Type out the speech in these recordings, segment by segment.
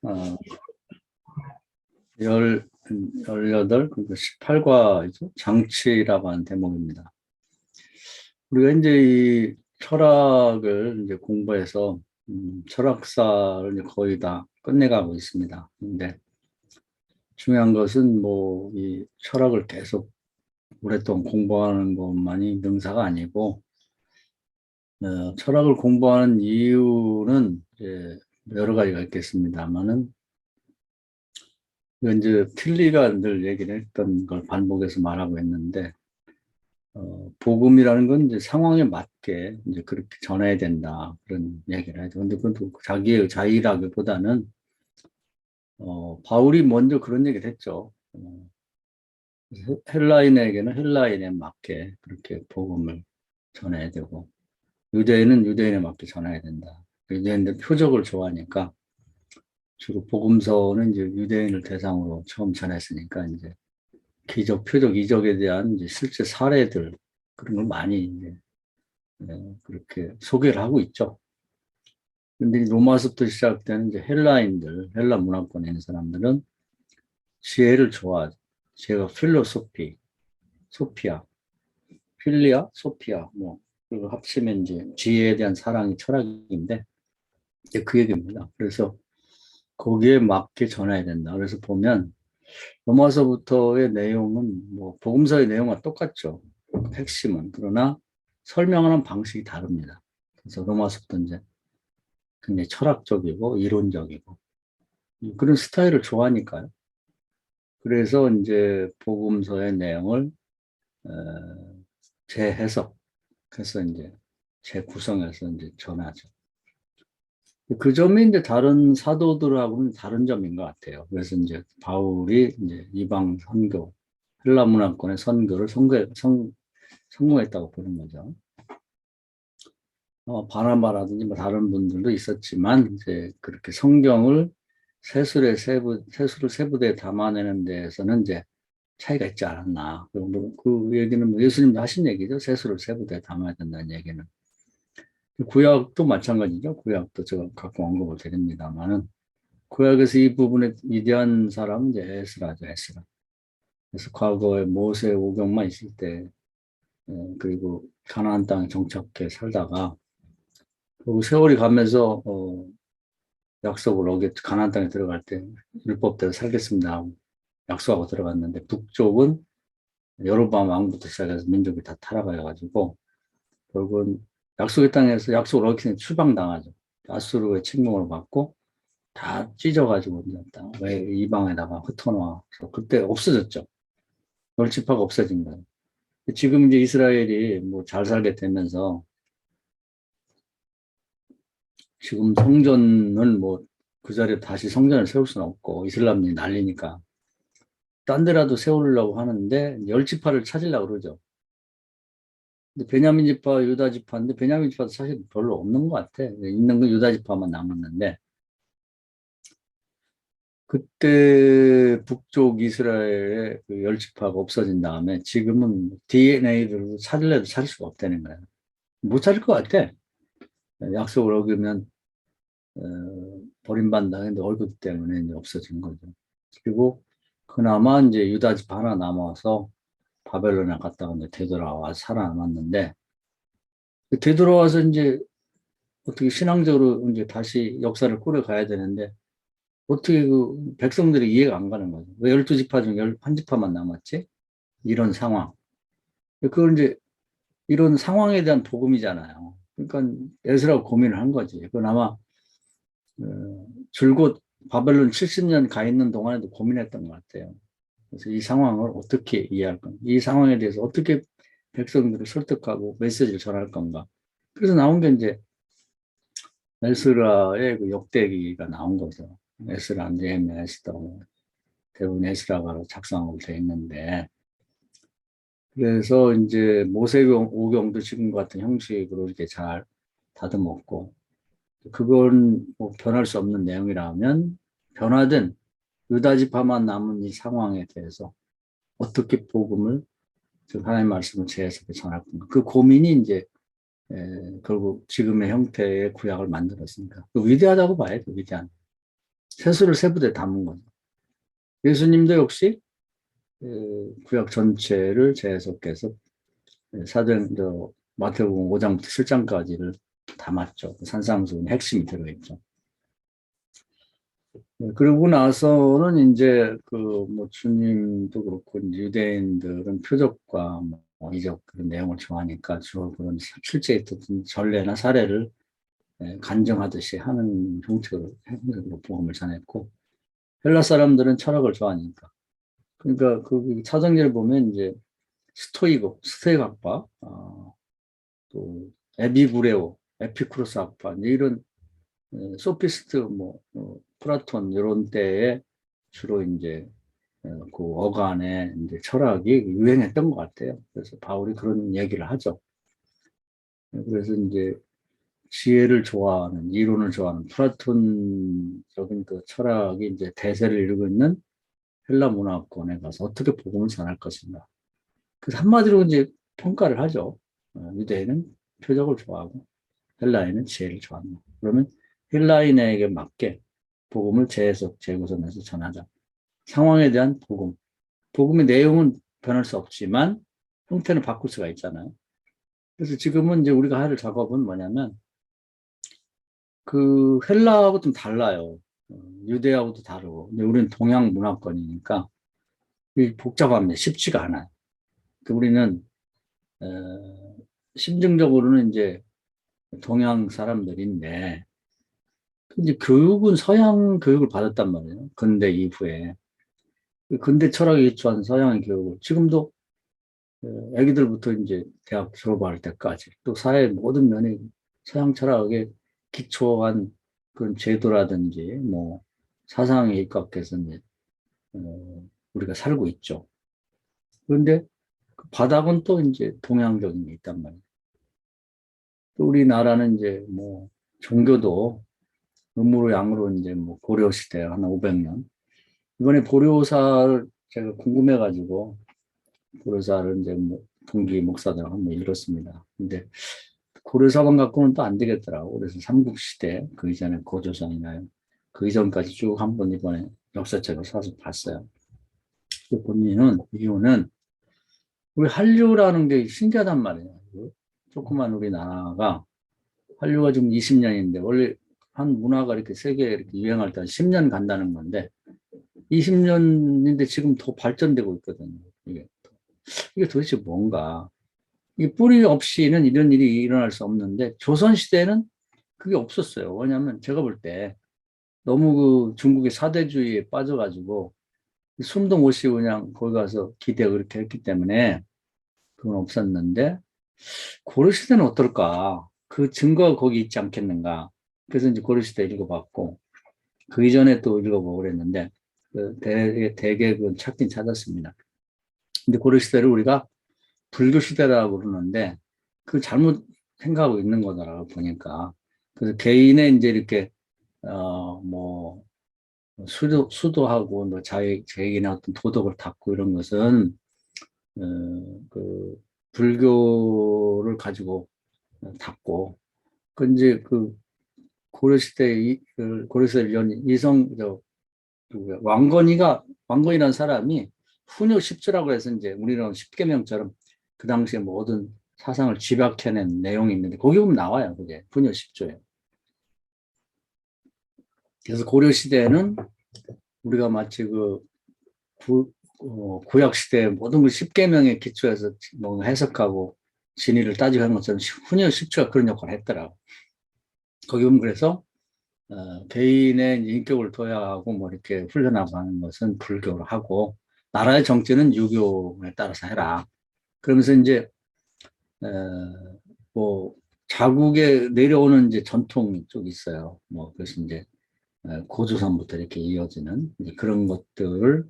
어, 18, 그러니까 18과이죠. 장치라고 하는 대목입니다. 우리가 이제 이 철학을 이제 공부해서, 철학사를 이제 거의 다 끝내가고 있습니다. 근데 중요한 것은 뭐, 이 철학을 계속 오랫동안 공부하는 것만이 능사가 아니고, 철학을 공부하는 이유는 이제 여러 가지가 있겠습니다만은, 이제 필리가 늘 얘기를 했던 걸 반복해서 말하고 있는데, 복음이라는 건 이제 상황에 맞게 이제 그렇게 전해야 된다. 그런 얘기를 하죠. 근데 그건 또 자기의 자의라기보다는, 바울이 먼저 그런 얘기를 했죠. 헬라인에게는 헬라인에 맞게 그렇게 복음을 전해야 되고, 유대인은 유대인에 맞게 전해야 된다. 유대인들 표적을 좋아하니까 주로 복음서는 이제 유대인을 대상으로 처음 전했으니까 이제 기적, 표적, 이적에 대한 이제 실제 사례들 그런 걸 많이 이제 그렇게 소개를 하고 있죠. 근데 로마서부터 시작되는 이제 헬라인들, 헬라 문화권에 있는 사람들은 지혜를 좋아하죠. 지혜가 필로소피, 소피아, 필리아, 소피아, 뭐, 그리고 합치면 이제 지혜에 대한 사랑이 철학인데, 이제 그 얘기입니다. 그래서 거기에 맞게 전해야 된다. 그래서 보면 로마서부터의 내용은 뭐 복음서의 내용과 똑같죠. 핵심은. 그러나 설명하는 방식이 다릅니다. 그래서 로마서부터 이제 굉장히 철학적이고 이론적이고 그런 스타일을 좋아하니까요. 그래서 이제 복음서의 내용을 어, 재해석해서 이제 재구성해서 이제 전하죠. 그 점이 이제 다른 사도들하고는 다른 점인 것 같아요. 그래서 이제 바울이 이제 이방 선교, 헬라 문화권의 선교를 성공했다고 보는 거죠. 바나바라든지 뭐 다른 분들도 있었지만 이제 그렇게 성경을 세수를 세부대에 담아내는 데에서는 이제 차이가 있지 않았나. 그 얘기는 뭐 예수님도 하신 얘기죠. 세수를 세부대에 담아야 된다는 얘기는. 구약도 마찬가지죠. 구약도 제가 가끔 언급을 드립니다만은 구약에서 이 부분에 위대한 사람은 이제 에스라죠. 에스라. 그래서 과거에 모세 오경만 있을 때 그리고 가나안 땅에 정착해 살다가 그리고 세월이 가면서 약속을 가나안 땅에 들어갈 때 율법대로 살겠습니다 하고 약속하고 들어갔는데 북쪽은 여로보암 왕부터 시작해서 민족이 다 타락해가지고 결국은 약속의 땅에서 약속을 어기는 추방당하죠. 아수르의 침공을 받고 다 찢어가지고 이제 왜 이방에다가 흩어놓아. 그래서 그때 없어졌죠. 멸치파가 없어진 거예요. 지금 이제 이스라엘이 뭐 잘 살게 되면서 지금 성전은 뭐 그 자리에 다시 성전을 세울 수는 없고 이슬람이 난리니까 딴 데라도 세우려고 하는데 열 지파를 찾으려고 그러죠. 근데 베냐민 지파, 유다 지파인데 베냐민 지파도 사실 별로 없는 것 같아. 있는 건 유다 지파만 남았는데 그때 북쪽 이스라엘의 그 열 지파가 없어진 다음에 지금은 DNA를 찾으려도 찾을 수가 없다는 거야. 못 찾을 것 같아. 약속을 어기면 버림받는다 했는데 얼굴 때문에 이제 없어진 거죠. 그리고 그나마 이제 유다 지파 하나 남아서 바벨론에 갔다가 이제 되돌아와 살아남았는데 되돌아와서 이제 어떻게 신앙적으로 이제 다시 역사를 꾸려가야 되는데 어떻게 그 백성들이 이해가 안 가는 거죠. 왜 12지파 중에 한 지파만 남았지? 이런 상황. 그걸 이제 이런 상황에 대한 복음이잖아요. 그러니까 에스라가 고민을 한 거지. 그건 아마 줄곧 바벨론 70년 가 있는 동안에도 고민했던 것 같아요. 그래서 이 상황을 어떻게 이해할 건가? 이 상황에 대해서 어떻게 백성들을 설득하고 메시지를 전할 건가? 그래서 나온 게 이제 에스라의 그 역대기가 나온 거죠. 에스라, 느헤미야, 에스더, 대부분 에스라가 작성하고 돼 있는데, 그래서 이제 모세경, 오경도 지금 같은 형식으로 이렇게 잘 다듬었고, 그건 뭐 변할 수 없는 내용이라면, 변화된 유다 지파만 남은 이 상황에 대해서 어떻게 복음을, 하나님의 말씀을 재해석해 전할 건가. 그 고민이 이제, 결국 지금의 형태의 구약을 만들었으니까. 그 위대하다고 봐야 돼, 위대한. 세수를 세 부대에 담은 거죠. 예수님도 역시 구약 전체를 재해석해서 마태복음 5장부터 7장까지를 담았죠. 산상수훈 핵심이 들어있죠. 그러고 나서는 이제 뭐 주님도 그렇고 유대인들은 표적과 뭐 이적 그런 내용을 좋아하니까 주로 그런 실제 있었던 전례나 사례를 간증하듯이 하는 형식으로 복음을 전했고, 헬라 사람들은 철학을 좋아하니까, 그러니까 그 사정기를 보면 이제 스토이क 학파, 또 에비구레오, 에피쿠로스 학파 이런 소피스트 플라톤 이런 때에 주로 이제 그 어간에 이제 철학이 유행했던 것 같아요. 그래서 바울이 그런 얘기를 하죠. 그래서 이제 지혜를 좋아하는, 이론을 좋아하는 플라톤적인 그 철학이 이제 대세를 이루고 있는 헬라 문화권에 가서 어떻게 복음을 전할 것인가. 그래서 한마디로 이제 평가를 하죠. 유대인은 표적을 좋아하고 헬라인은 지혜를 좋아한다. 그러면 헬라인에게 맞게 복음을 재해석, 재구성해서 전하자. 상황에 대한 복음. 복음의 내용은 변할 수 없지만 형태는 바꿀 수가 있잖아요. 그래서 지금은 이제 우리가 할 작업은 뭐냐면 그 헬라하고 좀 달라요. 유대하고도 다르고. 근데 우리는 동양 문화권이니까 복잡합니다. 쉽지가 않아요. 우리는 심증적으로는 이제 동양 사람들인데 이제 교육은 서양 교육을 받았단 말이에요. 근대 이후에. 근대 철학에 기초한 서양의 교육을 지금도 아기들부터 이제 대학 졸업할 때까지 또 사회의 모든 면에 서양 철학에 기초한 그런 제도라든지 뭐 사상에 입각해서 이제 우리가 살고 있죠. 그런데 그 바닥은 또 이제 동양적인 게 있단 말이에요. 또 우리나라는 이제 뭐 종교도 음으로 양으로 이제 뭐 고려 시대 한 500년 이번에 고려사를 제가 궁금해가지고 고려사를 이제 뭐 동기 목사들 한번 읽었습니다. 근데 고려사만 갖고는 또 안 되겠더라고. 그래서 삼국시대 그 이전에 고조선이나요. 그 이전까지 쭉 한번 이번에 역사책을 사서 봤어요. 그 본인은 이유는 우리 한류라는 게 신기하단 말이에요. 조그만 우리나라가 한류가 지금 20년인데 원래 한 문화가 이렇게 세계에 이렇게 유행할 때 10년 간다는 건데 20년인데 지금 더 발전되고 있거든요. 이게 도대체 뭔가? 이 뿌리 없이는 이런 일이 일어날 수 없는데 조선시대에는 그게 없었어요. 왜냐하면 제가 볼 때 너무 그 중국의 사대주의에 빠져가지고 숨도 못 쉬고 그냥 거기 가서 기대 그렇게 했기 때문에 그건 없었는데 고려시대는 어떨까? 그 증거가 거기 있지 않겠는가? 그래서 이제 고려시대 읽어봤고 그 이전에 또 읽어보고 그랬는데 대개 그 찾긴 찾았습니다. 근데 고려시대를 우리가 불교시대라고 그러는데 그 잘못 생각하고 있는 거다라고 보니까 그래서 개인의 이제 이렇게 뭐 수도하고 뭐 자기의 어떤 도덕을 닦고 이런 것은 그 불교를 가지고 닦고 그 이제 그 고려시대 그 고려시대 연 이성 왕건이라는 사람이 훈요 십주라고 해서 이제 우리는 십계명처럼 그 당시에 모든 사상을 집약해낸 내용이 있는데 거기 보면 나와요. 그게 훈요 십조예요. 그래서 고려 시대에는 우리가 마치 구약 시대 모든 걸 십계명에 기초해서 뭐 해석하고 진리를 따지고 하는 것처럼 훈요 십조가 그런 역할을 했더라고. 거기 보면 그래서 개인의 인격을 도야하고 뭐 이렇게 훈련하고 하는 것은 불교로 하고 나라의 정치는 유교에 따라서 해라. 그러면서 이제 뭐 자국에 내려오는 이제 전통이 좀 있어요. 뭐 그래서 이제 고조선부터 이렇게 이어지는 이제 그런 것들을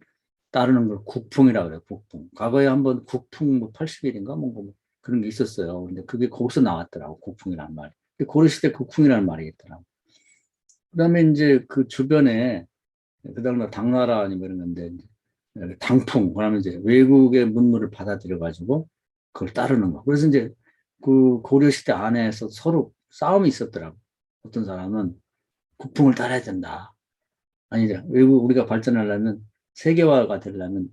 따르는 걸 국풍이라고 그래요. 국풍. 과거에 한번 국풍 뭐 80일인가 뭐 그런 게 있었어요. 근데 그게 거기서 나왔더라고. 국풍이라는 말이. 고려시대 국풍이라는 말이 있더라고. 그다음에 이제 그 주변에 그다음에 당나라 아니면 이런 건데 당풍 그러면 이제 외국의 문물을 받아들여 가지고 그걸 따르는 거. 그래서 이제 그 고려 시대 안에서 서로 싸움이 있었더라고. 어떤 사람은 국풍을 따라야 된다. 아니죠. 외국 우리가 발전하려면 세계화가 되려면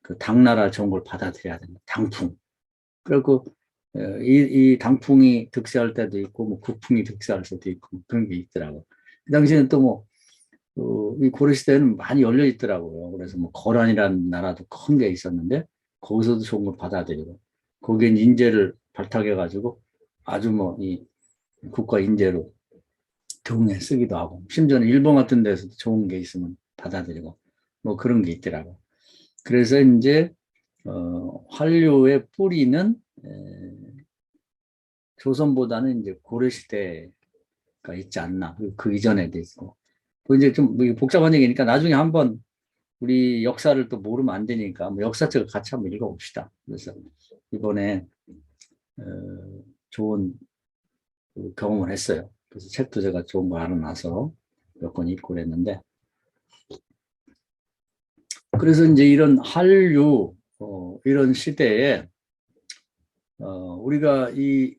그 당나라 좋은 걸 받아들여야 된다. 당풍. 그리고 이 당풍이 득세할 때도 있고 뭐 국풍이 득세할 때도 있고 뭐 그런 게 있더라고. 그 당시에는 또 뭐 이 고려 시대에는 많이 열려 있더라고요. 그래서 뭐 거란이라는 나라도 큰 게 있었는데 거기서도 좋은 걸 받아들이고 거기에 인재를 발탁해 가지고 아주 뭐 이 국가 인재로 등에 쓰기도 하고 심지어는 일본 같은 데서도 좋은 게 있으면 받아들이고 뭐 그런 게 있더라고. 그래서 이제 한류의 뿌리는 조선보다는 이제 고려시대가 있지 않나. 그 이전에도 있고. 그 이제 좀 복잡한 얘기니까 나중에 한번 우리 역사를 또 모르면 안 되니까 뭐 역사책을 같이 한번 읽어봅시다. 그래서 이번에 어, 좋은 그 경험을 했어요. 그래서 책도 제가 좋은 거 알아놔서 몇 권 읽고 그랬는데 그래서 이제 이런 한류 이런 시대에 우리가 이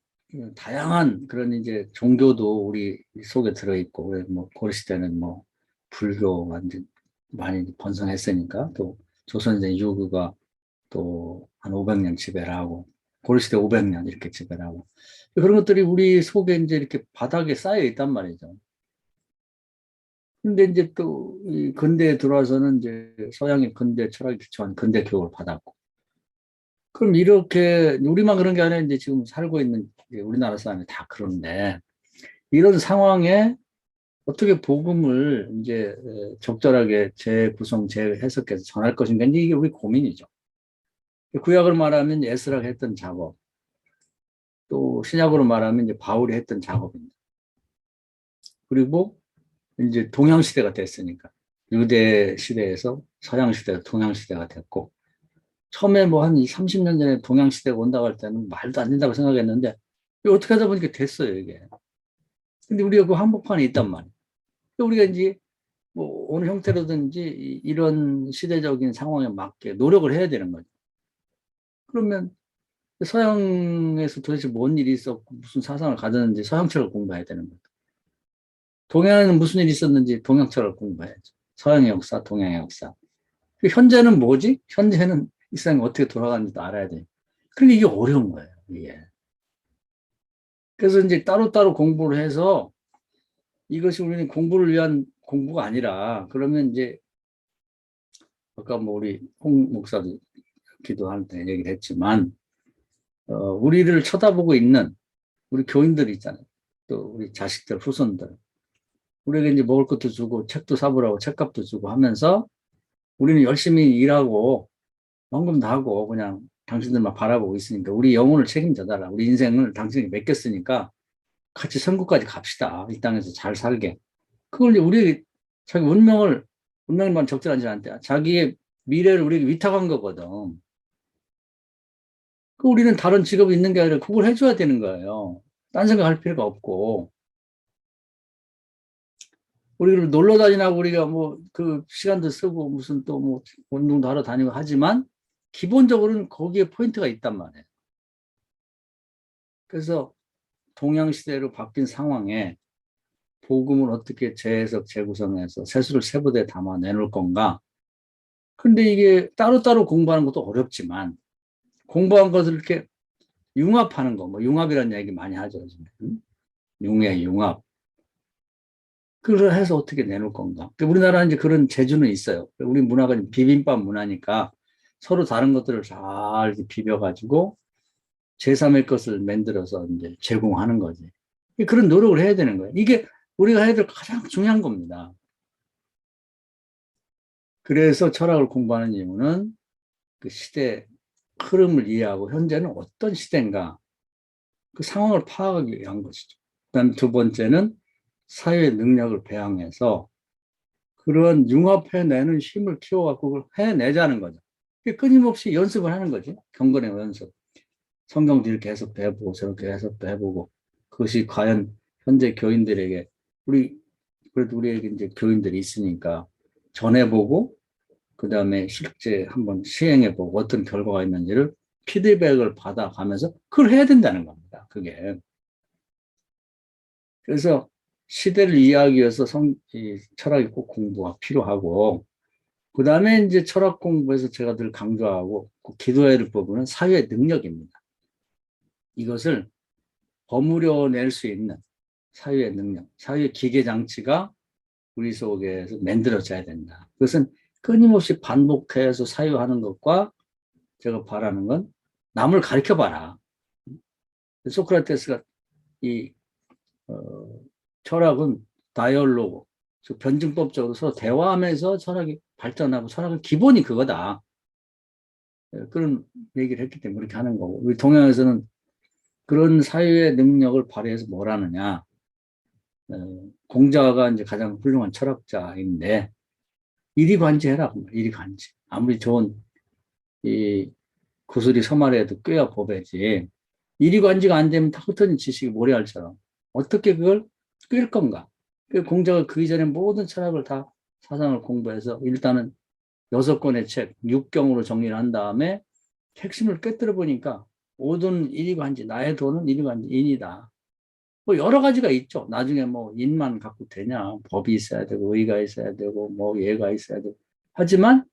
다양한 그런 이제 종교도 우리 속에 들어있고, 뭐, 고려시대는 뭐, 불교가 이제 많이 번성했으니까, 또 조선시대 유교가 또 한 500년 지배를 하고, 고려시대 500년 이렇게 지배를 하고, 그런 것들이 우리 속에 이제 이렇게 바닥에 쌓여 있단 말이죠. 근데 이제 또 이 근대에 들어와서는 이제 서양의 근대 철학이 기초한 근대 교육을 받았고, 그럼 이렇게 우리만 그런 게 아니라 이제 지금 살고 있는 우리나라 사람이 다 그런데 이런 상황에 어떻게 복음을 이제 적절하게 재구성, 재해석해서 전할 것인가 이게 우리 고민이죠. 구약을 말하면 에스라가 했던 작업, 또 신약으로 말하면 이제 바울이 했던 작업입니다. 그리고 이제 동양 시대가 됐으니까 유대 시대에서 서양 시대가 동양 시대가 됐고 처음에 뭐 한 30년 전에 동양 시대가 온다고 할 때는 말도 안 된다고 생각했는데 어떻게 하다 보니까 됐어요, 이게. 근데 우리가 그 한복판에 있단 말이에요. 우리가 이제 뭐 어느 형태로든지 이런 시대적인 상황에 맞게 노력을 해야 되는 거죠. 그러면 서양에서 도대체 뭔 일이 있었고 무슨 사상을 가졌는지 서양철을 공부해야 되는 거죠. 동양에는 무슨 일이 있었는지 동양철을 공부해야죠. 서양의 역사, 동양의 역사. 현재는 뭐지? 현재는 이 세상이 어떻게 돌아가는지도 알아야 돼요. 그러니까 이게 어려운 거예요, 이게. 그래서 이제 따로따로 공부를 해서 이것이 우리는 공부를 위한 공부가 아니라 그러면 이제 아까 뭐 우리 홍 목사도 기도할 때 얘기를 했지만 우리를 쳐다보고 있는 우리 교인들이 있잖아요. 또 우리 자식들, 후손들. 우리에게 이제 먹을 것도 주고 책도 사보라고 책값도 주고 하면서 우리는 열심히 일하고 헌금도 하고 그냥 당신들만 바라보고 있으니까 우리 영혼을 책임져달라. 우리 인생을 당신이 맡겼으니까 같이 천국까지 갑시다. 이 땅에서 잘 살게. 그걸 이제 우리 자기 운명만 적절하지 않대. 자기의 미래를 우리에게 위탁한 거거든. 그 우리는 다른 직업이 있는 게 아니라 그걸 해줘야 되는 거예요. 딴 생각할 필요가 없고. 우리를 놀러 다니라고 우리가 뭐 그 시간도 쓰고 무슨 또 뭐 운동도 하러 다니고 하지만 기본적으로는 거기에 포인트가 있단 말이에요. 그래서 동양시대로 바뀐 상황에 복음을 어떻게 재해석, 재구성해서 세수를 세부대에 담아 내놓을 건가. 근데 이게 따로따로 공부하는 것도 어렵지만 공부한 것을 이렇게 융합하는 거, 뭐 융합이라는 얘기 많이 하죠. 융의 융합. 그걸 해서 어떻게 내놓을 건가. 우리나라는 이제 그런 재주는 있어요. 우리 문화가 비빔밥 문화니까 서로 다른 것들을 잘 비벼가지고 제3의 것을 만들어서 이제 제공하는 거지. 그런 노력을 해야 되는 거예요. 이게 우리가 해야 될 가장 중요한 겁니다. 그래서 철학을 공부하는 이유는 그 시대 흐름을 이해하고 현재는 어떤 시대인가 그 상황을 파악하기 위한 것이죠. 그다음 두 번째는 사회의 능력을 배양해서 그런 융합해내는 힘을 키워갖고 그걸 해내자는 거죠. 끊임없이 연습을 하는 거지. 경건의 연습. 성경도 이렇게 해석도 해보고 저렇게 해석도 해보고 그것이 과연 현재 교인들에게 그래도 우리에게 이제 교인들이 있으니까 전해보고 그 다음에 실제 한번 시행해보고 어떤 결과가 있는지를 피드백을 받아가면서 그걸 해야 된다는 겁니다. 그게. 그래서 시대를 이해하기 위해서 이 철학이 꼭 공부가 필요하고, 그 다음에 이제 철학 공부에서 제가 늘 강조하고 꼭 기도해야 될 부분은 사회 능력입니다. 이것을 버무려낼 수 있는 사회의 능력, 사회 기계 장치가 우리 속에서 만들어져야 된다. 그것은 끊임없이 반복해서 사유하는 것과 제가 바라는 건 남을 가르쳐 봐라. 소크라테스가 이 철학은 다이얼로그, 즉 변증법적으로 서로 대화하면서 철학이 발전하고 철학의 기본이 그거다. 그런 얘기를 했기 때문에 그렇게 하는 거고, 우리 동양에서는 그런 사유의 능력을 발휘해서 뭘 하느냐. 공자가 이제 가장 훌륭한 철학자인데 이리관지해라. 이리관지. 아무리 좋은 이 구슬이 서말에도 꿰어 보배지. 이리관지가 안 되면 다 흩어진 지식이 모래알처럼 어떻게 그걸 꿰을 건가? 공자가 그 이전에 모든 철학을 다 사상을 공부해서 일단은 6권의 책, 6경으로 정리를 한 다음에 핵심을 꿰뚫어 보니까 모든 이리관지, 나의 도는 이리관지, 인이다. 뭐 여러 가지가 있죠. 나중에 뭐 인만 갖고 되냐? 법이 있어야 되고 의가 있어야 되고 뭐 예가 있어야 되고. 하지만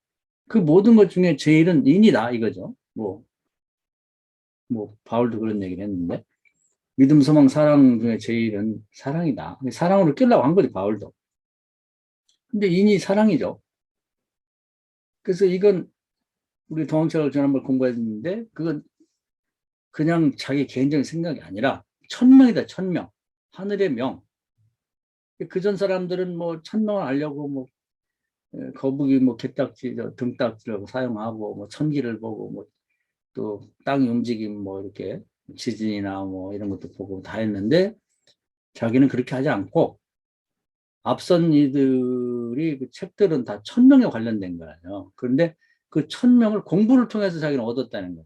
그 모든 것 중에 제일은 인이다 이거죠. 뭐 바울도 그런 얘기를 했는데 믿음, 소망, 사랑 중에 제일은 사랑이다. 사랑으로 끌려고 한 거지 바울도. 근데 인이 사랑이죠. 그래서 이건 우리 동학철학을 지난번 공부했는데 그건 그냥 자기 개인적인 생각이 아니라 천명이다 천명. 하늘의 명. 그 전 사람들은 뭐 천명을 알려고 뭐 거북이 뭐 개딱지, 등딱지를 사용하고 뭐 천기를 보고 뭐 또 땅 움직임 뭐 이렇게 지진이나 뭐 이런 것도 보고 다 했는데 자기는 그렇게 하지 않고 앞선 이들이 그 책들은 다 천명에 관련된 거예요. 그런데 그 천명을 공부를 통해서 자기는 얻었다는 거예요.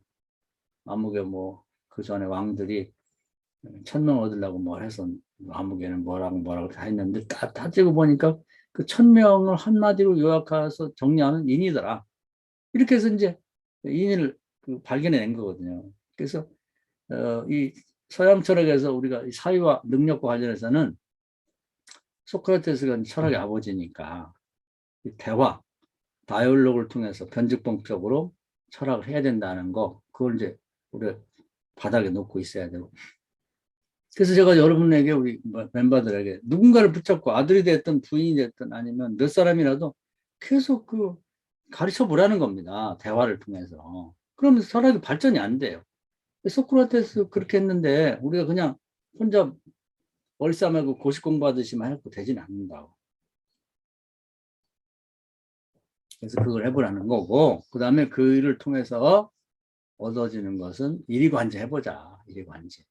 아무개 뭐 그 전에 왕들이 천명 얻으려고 뭘 해서 아무개는 뭐라고 다 했는데 다 따지고 보니까 그 천명을 한마디로 요약해서 정리하는 인이더라. 이렇게 해서 이제 인을 발견해낸 거거든요. 그래서 이 서양 철학에서 우리가 사유와 능력과 관련해서는 소크라테스가 철학의 아버지니까 대화, 다이얼로그를 통해서 변증법적으로 철학을 해야 된다는 거, 그걸 이제 우리 바닥에 놓고 있어야 되고. 그래서 제가 여러분에게 우리 멤버들에게 누군가를 붙잡고 아들이 됐든 부인이 됐든 아니면 몇 사람이라도 계속 가르쳐 보라는 겁니다. 대화를 통해서. 그러면 철학이 발전이 안 돼요. 소크라테스 그렇게 했는데 우리가 그냥 혼자 머리싸매고 고시 공부하듯이만 해도 되지는 않는다고. 그래서 그걸 해보라는 거고, 그 다음에 그 일을 통해서 얻어지는 것은 이리관지 해보자. 이리관지.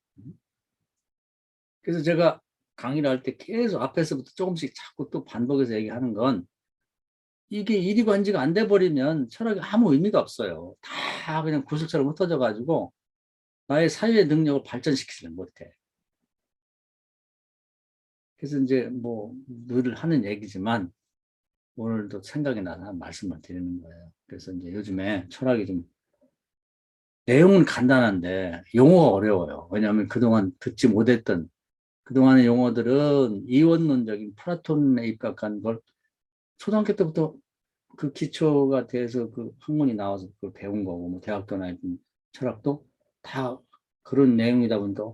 그래서 제가 강의를 할 때 계속 앞에서부터 조금씩 자꾸 또 반복해서 얘기하는 건 이게 이리관지가 안 돼버리면 철학이 아무 의미가 없어요. 다 그냥 구슬처럼 흩어져가지고 나의 사유의 능력을 발전시키지는 못해. 그래서 이제 뭐 늘 하는 얘기지만 오늘도 생각이 나서 말씀을 드리는 거예요. 그래서 이제 요즘에 철학이 좀 내용은 간단한데 용어가 어려워요. 왜냐하면 그동안 듣지 못했던 그동안의 용어들은 이원론적인 플라톤에 입각한 걸 초등학교 때부터 그 기초가 돼서 그 학문이 나와서 그걸 배운 거고 뭐 대학교나 철학도 다 그런 내용이다 보니까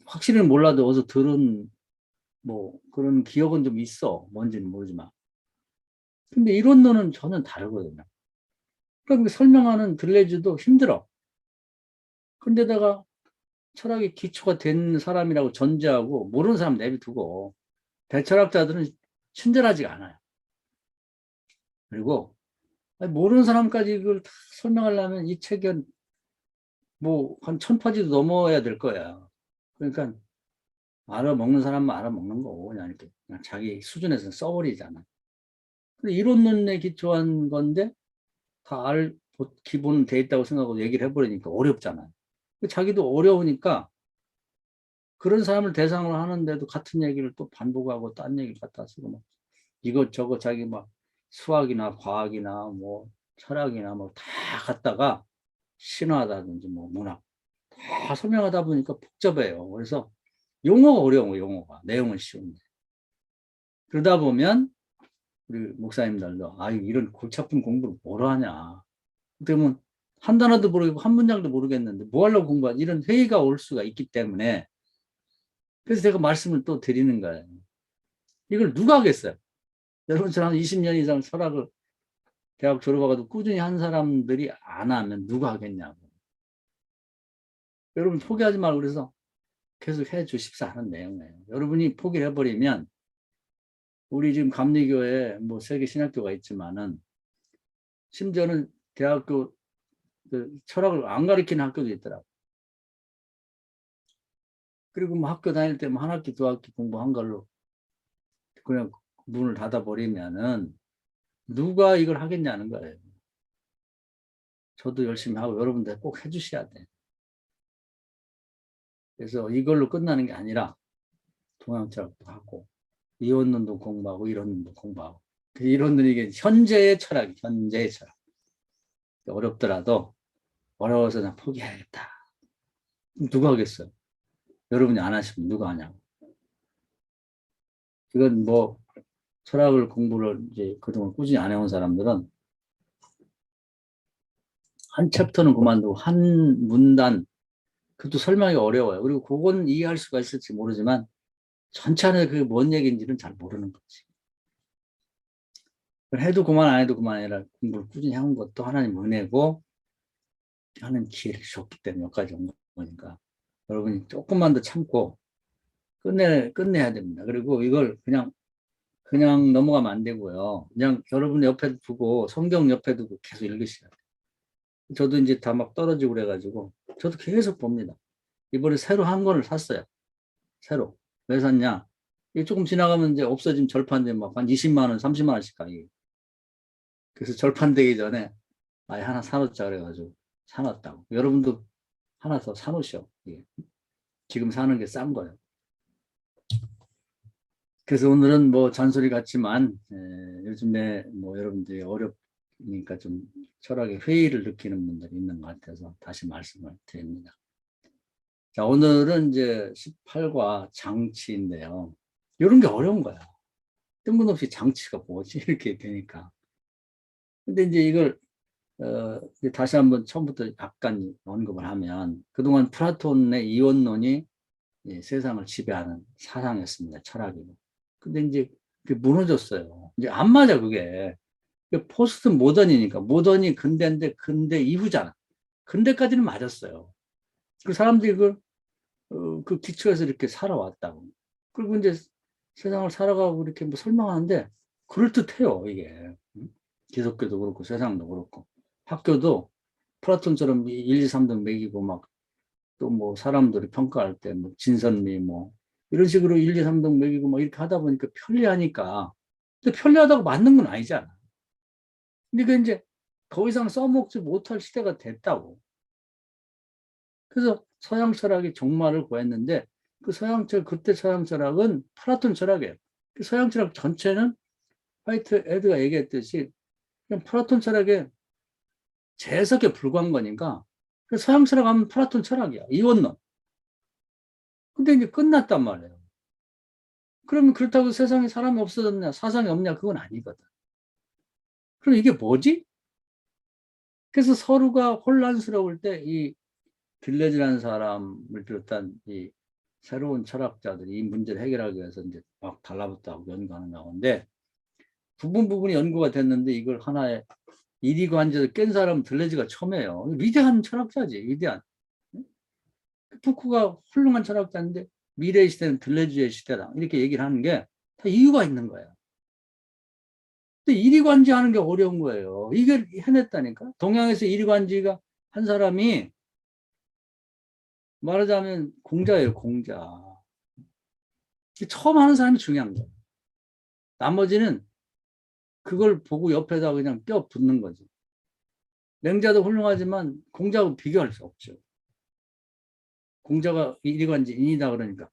확실히는 몰라도 어디서 들은 뭐 그런 기억은 좀 있어. 뭔지는 모르지만. 근데 이론론은 전혀 다르거든요. 그러니까 설명하는 들레주도 힘들어. 근데다가 철학의 기초가 된 사람이라고 전제하고 모르는 사람 내비두고 대철학자들은 친절하지가 않아요. 그리고 모르는 사람까지 이걸 다 설명하려면 이 책은 뭐 한 1000페이지도 넘어야 될 거야. 그러니까 알아먹는 사람만 알아먹는 거고 그냥 이렇게 그냥 자기 수준에서 써버리잖아. 근데 이론론에 기초한 건데 다 기본은 돼 있다고 생각하고 얘기를 해버리니까 어렵잖아요. 자기도 어려우니까 그런 사람을 대상으로 하는데도 같은 얘기를 또 반복하고 딴 얘기를 갖다 쓰고 막 이것저것 자기 막 수학이나 과학이나 뭐 철학이나 뭐 다 갖다가 신화다든지 뭐 문학 다 설명하다 보니까 복잡해요. 그래서 용어가 어려워, 용어가. 내용은 쉬운데. 그러다 보면 우리 목사님들도 이런 골치 아픈 공부를 뭐로 하냐. 그러면 한 단어도 모르고 한 문장도 모르겠는데 뭐 하려고 공부하지? 이런 회의가 올 수가 있기 때문에 그래서 제가 말씀을 또 드리는 거예요. 이걸 누가 하겠어요? 여러분처럼 20년 이상 철학을 대학 졸업하고도 꾸준히 한 사람들이 안 하면 누가 하겠냐고. 여러분 포기하지 말고 그래서 계속 해 주십사 하는 내용이에요. 여러분이 포기를 해버리면 우리 지금 감리교회 뭐 세계 신학교가 있지만은 심지어는 대학교 그 철학을 안 가르치는 학교도 있더라고. 그리고 뭐 학교 다닐 때 뭐 한 학기 두 학기 공부한 걸로 그냥 문을 닫아버리면은 누가 이걸 하겠냐는 거예요. 저도 열심히 하고 여러분들 꼭 해주셔야 돼. 그래서 이걸로 끝나는 게 아니라 동양철학도 하고 이원론도 공부하고 이론론도 공부하고 그 이론은 이게 현재의 철학, 현재의 철학. 어렵더라도 어려워서 그냥 포기해야겠다. 누가 하겠어요? 여러분이 안 하시면 누가 하냐고. 이건 뭐 철학을 공부를 이제 그동안 꾸준히 안 해온 사람들은 한 챕터는 그만두고 한 문단 그것도 설명이 어려워요. 그리고 그건 이해할 수가 있을지 모르지만 전체 안에 그게 뭔 얘기인지는 잘 모르는 거지. 해도 그만 안 해도 그만 아니라 공부를 꾸준히 해온 것도 하나님 은혜고 하는 기회를 줬기 때문에 여기까지 온 거니까 여러분이 조금만 더 참고 끝내야 됩니다. 그리고 이걸 그냥 넘어가면 안 되고요. 그냥 여러분 옆에 두고 성경 옆에 두고 계속 읽으셔야 돼요. 저도 이제 다 막 떨어지고 그래가지고 저도 계속 봅니다. 이번에 새로 한 권을 샀어요. 새로. 왜 샀냐? 이게 조금 지나가면 이제 없어지면 절판돼 막 한 20만 원, 30만 원씩 가기. 그래서 절판되기 전에 아예 하나 사놓자 그래가지고 사놨다고. 여러분도 하나 더 사놓으셔. 예. 지금 사는 게 싼 거예요. 그래서 오늘은 뭐 잔소리 같지만 요즘에 뭐 여러분들이 어렵으니까 좀 철학의 회의를 느끼는 분들이 있는 것 같아서 다시 말씀을 드립니다. 자, 오늘은 이제 18과 장치인데요. 이런 게 어려운 거야. 뜬금없이 장치가 뭐지? 이렇게 되니까. 근데 이제 이걸 이제 다시 한번 처음부터 약간 언급을 하면 그동안 플라톤의 이원론이 세상을 지배하는 사상이었습니다. 철학이고. 근데 이제 그게 무너졌어요. 이제 안 맞아, 그게. 포스트 모던이니까. 모던이 근대인데 근대 이후잖아. 근대까지는 맞았어요. 그 사람들이 그 기초에서 이렇게 살아왔다고. 그리고 이제 세상을 살아가고 이렇게 뭐 설명하는데 그럴듯해요, 이게. 기독교도 그렇고 세상도 그렇고. 학교도 플라톤처럼 1, 2, 3등 매기고 막 또 뭐 사람들이 평가할 때 뭐 진선미 뭐 이런 식으로 1, 2, 3등 매기고 막 이렇게 하다 보니까 편리하니까. 근데 편리하다고 맞는 건 아니잖아. 근데 그 이제 더 이상 써먹지 못할 시대가 됐다고. 그래서 서양 철학이 종말을 구했는데 그때 서양 철학은 플라톤 철학이에요. 그 서양 철학 전체는 화이트 에드가 얘기했듯이 그냥 플라톤 철학의 재해석에 불과한 거니까 서양 철학하면 플라톤 철학이야. 이원론. 근데 이제 끝났단 말이에요. 그러면 그렇다고 세상에 사람이 없어졌냐, 사상이 없냐, 그건 아니거든. 그럼 이게 뭐지? 그래서 서로가 혼란스러울 때 이 빌레즈라는 사람을 비롯한 이 새로운 철학자들이 이 문제를 해결하기 위해서 이제 막 달라붙다고 연구하는 가운데 부분이 연구가 됐는데 이걸 하나의 이리관계에서 깬 사람은 들레즈가 처음이에요. 위대한 철학자지, 위대한. 푸크가 훌륭한 철학자인데 미래의 시대는 들레즈의 시대다. 이렇게 얘기를 하는 게 다 이유가 있는 거예요. 근데 이리관지하는 게 어려운 거예요. 이게 해냈다니까. 동양에서 이리관지가 한 사람이 말하자면 공자예요, 공자. 처음 하는 사람이 중요한 거예요. 나머지는 그걸 보고 옆에다 그냥 껴 붙는 거지. 맹자도 훌륭하지만 공자하고 비교할 수 없죠. 공자가 이리관지인이다 그러니까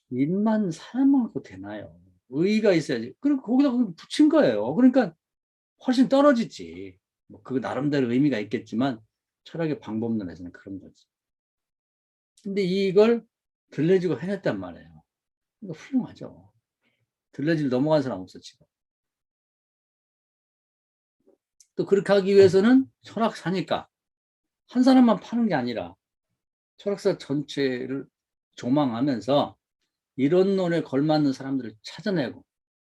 인만 사람하고 되나요? 의의가 있어야지. 그리고 거기다 붙인 거예요. 그러니까 훨씬 떨어지지. 뭐 그거 나름대로 의미가 있겠지만 철학의 방법론에서는 그런 거지. 근데 이걸 들레지고 해냈단 말이에요. 이거 훌륭하죠. 들레질 넘어간 사람 없어, 지금. 또 그렇게 하기 위해서는 철학사니까 한 사람만 파는 게 아니라 철학사 전체를 조망하면서 이론론에 걸맞는 사람들을 찾아내고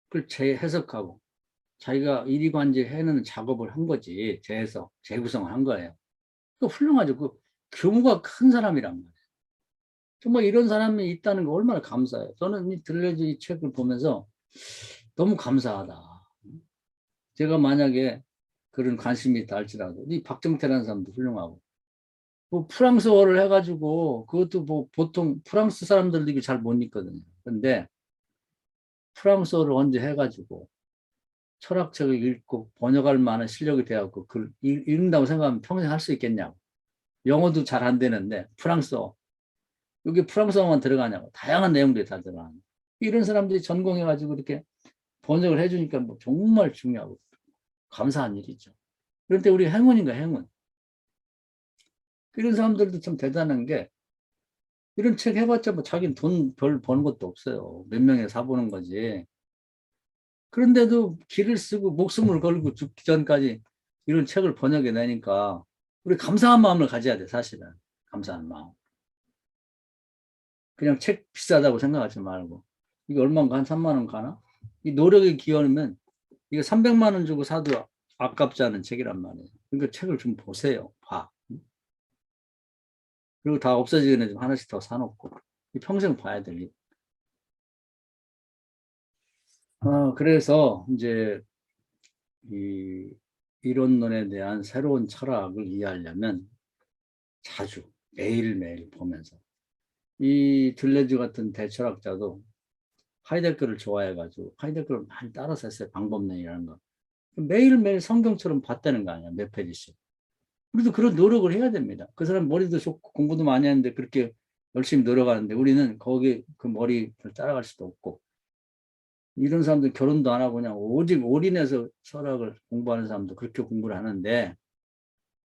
그걸 재해석하고 자기가 이리관지 해내는 작업을 한 거지. 재해석, 재구성을 한 거예요. 그 훌륭하죠. 그 규모가 큰 사람이란 말이에요. 정말 이런 사람이 있다는 거 얼마나 감사해요. 저는 이 들레즈 이 책을 보면서 너무 감사하다. 제가 만약에 그런 관심이 있다 할지라도 이 박정태라는 사람도 훌륭하고 뭐 프랑스어를 해가지고 그것도 뭐 보통 프랑스 사람들도 이게 잘 못 읽거든요. 근데 프랑스어를 언제 해가지고 철학책을 읽고 번역할 만한 실력이 되어갖고 그 읽는다고 생각하면 평생 할 수 있겠냐고. 영어도 잘 안 되는데 프랑스어 여기 프랑스어만 들어가냐고. 다양한 내용들이 다 들어가는 이런 사람들이 전공해가지고 이렇게 번역을 해주니까 뭐 정말 중요하고 감사한 일이죠. 그런데 우리 행운인가 행운. 이런 사람들도 참 대단한 게 이런 책 해봤자 뭐 자기는 돈 별 버는 것도 없어요. 몇 명에 사보는 거지. 그런데도 길을 쓰고 목숨을 걸고 죽기 전까지 이런 책을 번역해 내니까 우리 감사한 마음을 가져야 돼, 사실은. 감사한 마음. 그냥 책 비싸다고 생각하지 말고. 이게 얼마인가? 한 3만 원 가나? 이 노력의 기원이면 이게 300만 원 주고 사도 아깝지 않은 책이란 말이에요. 그러니까 책을 좀 보세요. 봐. 그리고 다 없어지기 전에 좀 하나씩 더 사놓고. 평생 봐야 될 일. 그래서 이제 이 이론론에 대한 새로운 철학을 이해하려면 자주 매일매일 보면서 이 들레즈 같은 대철학자도 하이데거를 좋아해가지고 하이데거를 많이 따라서 했어요. 방법론이라는 거. 매일매일 성경처럼 봤다는 거 아니야. 몇 페이지씩. 우리도 그런 노력을 해야 됩니다. 그 사람 머리도 좋고 공부도 많이 하는데 그렇게 열심히 노력하는데 우리는 거기 그 머리를 따라갈 수도 없고 이런 사람들 결혼도 안 하고 그냥 오직 올인해서 철학을 공부하는 사람도 그렇게 공부를 하는데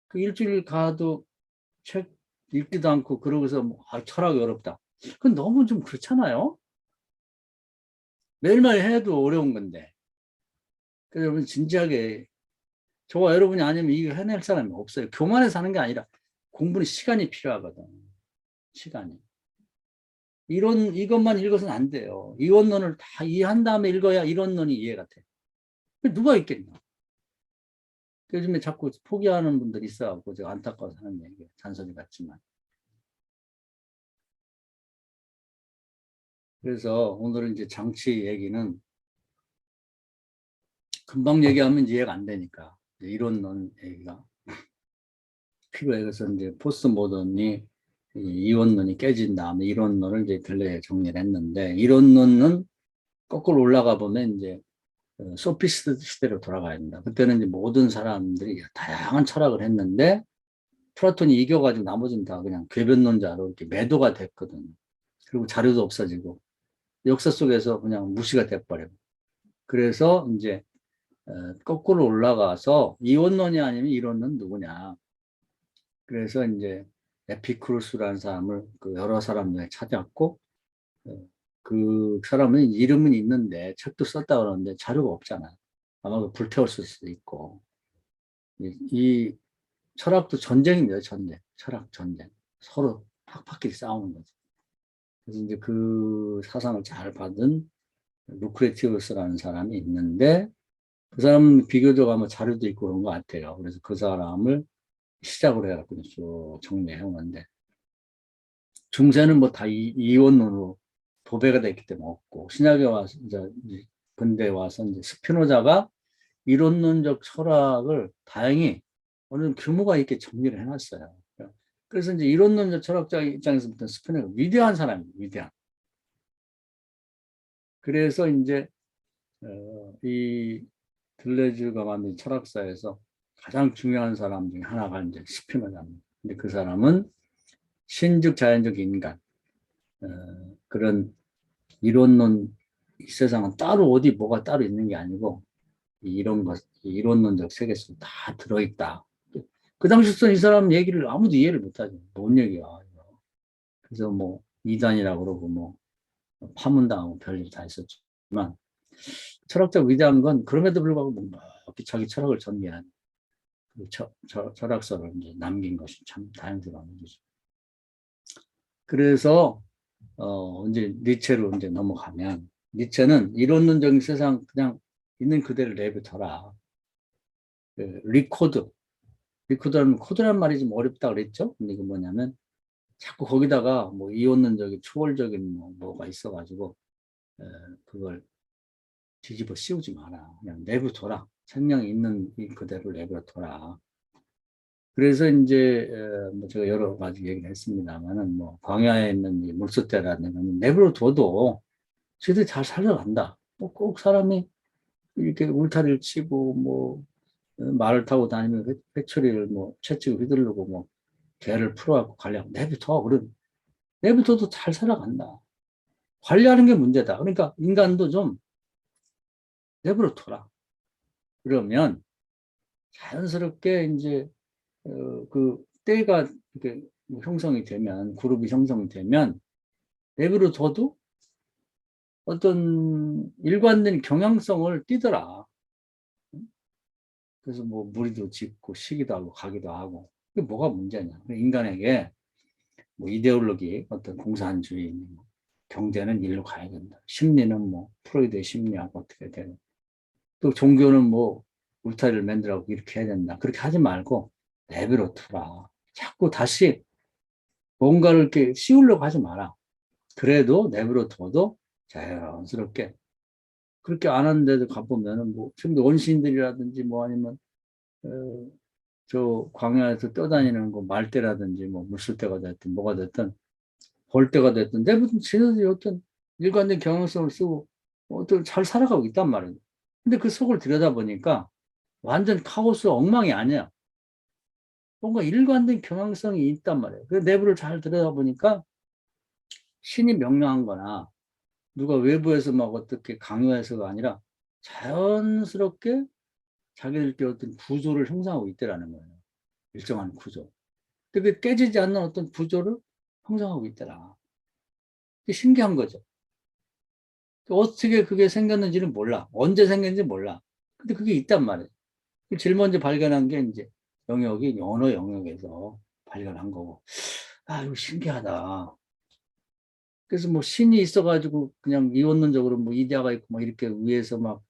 그 일주일 가도 책 읽지도 않고 그러고서 뭐, 철학이 어렵다. 그건 너무 좀 그렇잖아요. 매일매일 해도 어려운 건데. 그래서 여러분 진지하게 저와 여러분이 아니면 이거 해낼 사람이 없어요. 교만해서 하는 게 아니라 공부는 시간이 필요하거든. 시간이. 이것만 읽어서는 안 돼요. 이원론을 다 이해한 다음에 읽어야 이론론이 이해가 돼. 누가 있겠냐. 요즘에 자꾸 포기하는 분들이 있어갖고 제가 안타까워서 하는 얘기예요. 잔소리 같지만. 그래서 오늘은 이제 장치 얘기는 금방 얘기하면 이해가 안 되니까 이론론 얘기가 필요해. 그래서 이제 포스트 모던이 이원론이 깨진 다음에 이론론을 이제 들레 정리를 했는데 이론론은 거꾸로 올라가 보면 이제 소피스트 시대로 돌아가야 된다. 그때는 이제 모든 사람들이 다양한 철학을 했는데 플라톤이 이겨가지고 나머지는 다 그냥 궤변론자로 이렇게 매도가 됐거든요. 그리고 자료도 없어지고 역사 속에서 그냥 무시가 돼버려요. 그래서 이제 거꾸로 올라가서 이원론이 아니면 이론은 누구냐. 그래서 이제 에피쿠루스라는 사람을 그 여러 사람들이 찾았고 그 사람은 이름은 있는데 책도 썼다 그러는데 자료가 없잖아요. 아마 불태웠을 수도 있고 이 철학도 전쟁입니다. 전쟁. 철학 전쟁. 서로 팍팍끼리 싸우는 거죠. 그래서 이제 그 사상을 잘 받은 루크레티우스라는 사람이 있는데 그 사람은 비교적 아마 자료도 있고 그런 것 같아요. 그래서 그 사람을 시작으로 해갖고 쭉 정리해 오는데 중세는 뭐 다 이원론으로 도배가 됐기 때문에 없고 신약에 와서 이제 근대에 와서 이제 스피노자가 이론론적 철학을 다행히 어느 규모가 있게 정리를 해놨어요. 그래서 이제 이론론적 철학자 입장에서부터 스피노자가 위대한 사람이에요. 위대한. 그래서 이제 이 들레즈가 만든 철학사에서 가장 중요한 사람 중에 하나가 이제 스피노자입니다. 근데 그 사람은 신적 자연적 인간 그런 이론론 이 세상은 따로 어디 뭐가 따로 있는 게 아니고 이런 것 이론론적 세계 속에 다 들어있다. 그 당시부터 이 사람 얘기를 아무도 이해를 못하죠. 뭔 얘기야. 그래서 뭐 이단이라고 그러고 뭐 파문당하고 별일 다 있었지만 철학적 위대한 건 그럼에도 불구하고 뭔가 자기 철학을 전개한 그 철학서를 이제 남긴 것이 참 다행스러운 일이죠. 그래서 이제 니체로 이제 넘어가면 니체는 이론론적인 세상 그냥 있는 그대로 내버려둬라. 그 리코드라는 코드란 말이 좀 어렵다 그랬죠. 근데 이게 뭐냐면 자꾸 거기다가 뭐 이론론적인 초월적인 뭐가 있어가지고 그걸 뒤집어 씌우지 마라. 그냥 내버려둬라. 생명이 있는 그대로 내버려둬라. 그래서 이제 뭐 제가 여러 가지 얘기를 했습니다만은 뭐 광야에 있는 이 물소떼라는 건 내버려둬도 쟤들이 잘 살아간다. 뭐 꼭 사람이 이렇게 울타리를 치고 뭐 말을 타고 다니면 회초리를 뭐 채찍을 휘두르고 뭐 개를 풀어갖고 관리하고 내버려. 그럼 내버려둬도 잘 살아간다. 관리하는 게 문제다. 그러니까 인간도 좀 내버려둬라. 그러면 자연스럽게 이제 그 때가 이렇게 형성이 되면 그룹이 형성이 되면 내버려둬도 어떤 일관된 경향성을 띠더라. 그래서 뭐 무리도 짓고 시기도 하고 가기도 하고. 그게 뭐가 문제냐. 인간에게 뭐 이데올로기, 어떤 공산주의, 뭐 경제는 일로 가야 된다. 심리는 뭐 프로이드의 심리하고 어떻게 되고. 또 종교는 뭐 울타리를 만들라고 이렇게 해야 된다. 그렇게 하지 말고 내버려 두라. 자꾸 다시 뭔가를 이렇게 씌우려고 하지 마라. 그래도 내버려 둬도 자연스럽게 그렇게 안 하는데도 가보면은 뭐 지금도 원시인들이라든지 뭐 아니면 어, 저 광야에서 떠다니는 거 말대라든지 뭐 물술대가 됐든 뭐가 됐든 벌대가 됐든 내부터 지네들이 어떤 일관된 경영성을 쓰고 어떤 잘 살아가고 있단 말이에요. 근데 그 속을 들여다보니까 완전 카오스 엉망이 아니야. 뭔가 일관된 경향성이 있단 말이에요. 그 내부를 잘 들여다보니까 신이 명령한 거나 누가 외부에서 막 어떻게 강요해서가 아니라 자연스럽게 자기들끼리 어떤 구조를 형성하고 있더라는 거예요. 일정한 구조. 근데 그 깨지지 않는 어떤 구조를 형성하고 있더라. 신기한 거죠. 어떻게 그게 생겼는지는 몰라. 언제 생겼는지 몰라. 근데 그게 있단 말이에요. 제일 먼저 발견한 게 이제 영역이 언어 영역에서 발견한 거고. 아, 이거 신기하다. 그래서 뭐 신이 있어가지고 그냥 이원론적으로 뭐 이데아가 있고 막 이렇게 위에서 막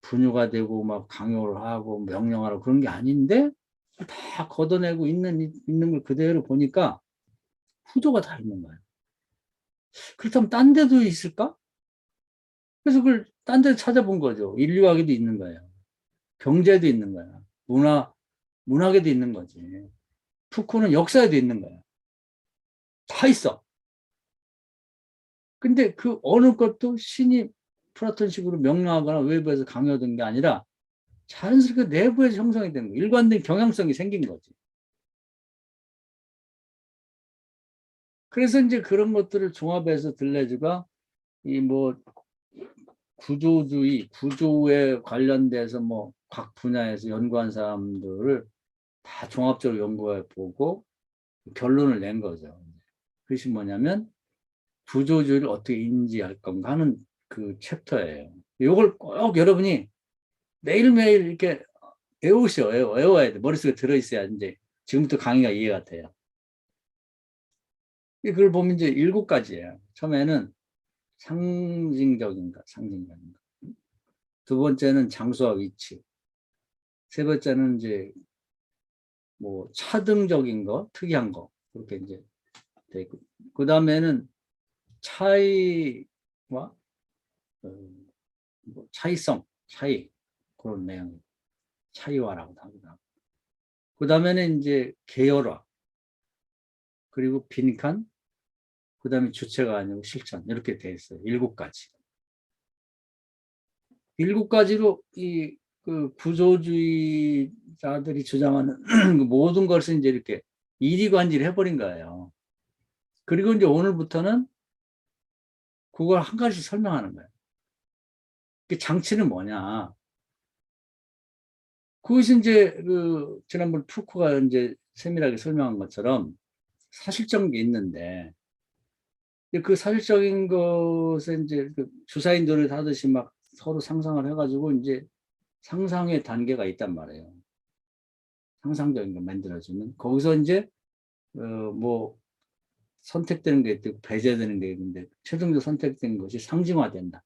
분유가 되고 막 강요를 하고 명령하고 그런 게 아닌데 다 걷어내고 있는 걸 그대로 보니까 구조가 다 있는 거예요. 그렇다면 딴 데도 있을까? 그래서 그걸 딴 데 찾아본 거죠. 인류학에도 있는 거예요. 경제도 있는 거야. 문학에도 있는 거지. 푸코는 역사에도 있는 거야. 다 있어. 근데 그 어느 것도 신이 플라톤식으로 명령하거나 외부에서 강요된 게 아니라 자연스럽게 내부에서 형성이 된 거야. 일관된 경향성이 생긴 거지. 그래서 이제 그런 것들을 종합해서 들레즈가 이 뭐 구조주의, 구조에 관련돼서 뭐 각 분야에서 연구한 사람들을 다 종합적으로 연구해 보고 결론을 낸 거죠. 그것이 뭐냐면 구조주의를 어떻게 인지할 건가 하는 그 챕터예요. 이걸 꼭 여러분이 매일매일 이렇게 외워야 돼. 머릿속에 들어있어야 이제 지금부터 강의가 이해가 돼요. 그걸 보면 이제 7가지예요. 처음에는 상징적인가. 두 번째는 장소와 위치. 세 번째는 이제 뭐 차등적인 거, 특이한 거. 그렇게 이제 돼 있고. 그 다음에는 차이와 뭐 차이. 그런 내용. 차이화라고 하기도 하고. 그 다음에는 이제 계열화. 그리고 빈칸. 그 다음에 주체가 아니고 실천. 이렇게 돼 있어요. 7가지. 7가지로 그 구조주의자들이 주장하는 그 모든 것을 이제 이렇게 이리관리를 해버린 거예요. 그리고 이제 오늘부터는 그걸 한 가지씩 설명하는 거예요. 그 장치는 뭐냐. 그것이 이제 그 지난번 푸코가 이제 세밀하게 설명한 것처럼 사실적인 게 있는데 그 사실적인 것에 이제 그 주사위 노릇 하듯이 막 서로 상상을 해가지고 이제 상상의 단계가 있단 말이에요. 상상적인 거 만들어주는. 거기서 이제, 뭐, 선택되는 게 있고 배제되는 게 있는데, 최종적으로 선택된 것이 상징화된다.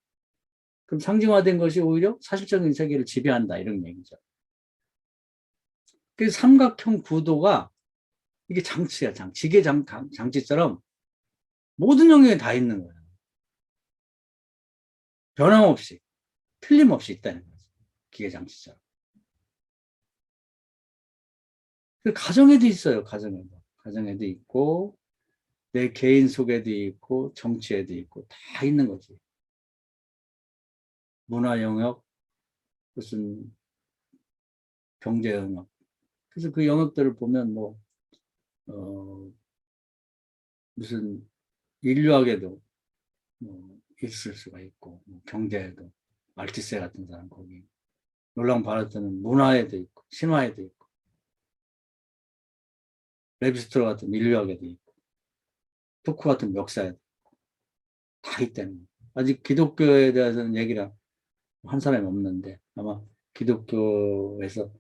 그럼 상징화된 것이 오히려 사실적인 세계를 지배한다. 이런 얘기죠. 그 삼각형 구도가 이게 장치야, 지게 장치처럼 모든 영역에 다 있는 거예요. 변함없이, 틀림없이 있다는 거죠. 기계 장치처럼. 그 가정에도 있어요, 가정에도. 가정에도 있고, 내 개인 속에도 있고, 정치에도 있고, 다 있는 거지. 문화 영역, 무슨 경제 영역. 그래서 그 영역들을 보면 뭐, 어, 무슨 인류학에도 뭐 있을 수가 있고, 뭐 경제에도, 말티세 같은 사람 거기. 롤랑 바르트는 문화에도 있고, 신화에도 있고, 레비스트로 같은 인류학에도 있고, 토크 같은 역사에도 다 있다는 거예요. 아직 기독교에 대해서는 얘기를 한 사람이 없는데, 아마 기독교에서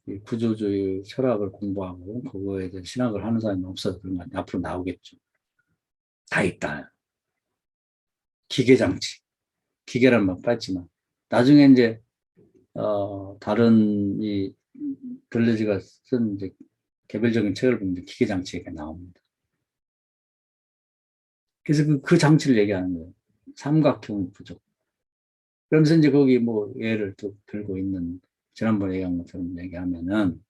이 구조주의 철학을 공부하고, 그거에 대한 신학을 하는 사람이 없어서 그런 거 앞으로 나오겠죠. 다 있다. 기계장치. 기계란 말 빠지만. 나중에 이제, 다른 이 들레즈가 쓴 이제 개별적인 책을 보면 기계장치가 나옵니다. 그래서 그 장치를 얘기하는 거예요. 삼각형 부족. 그러면서 이제 거기 뭐 예를 들고 있는, 지난번에 얘기한 것처럼 얘기하면은,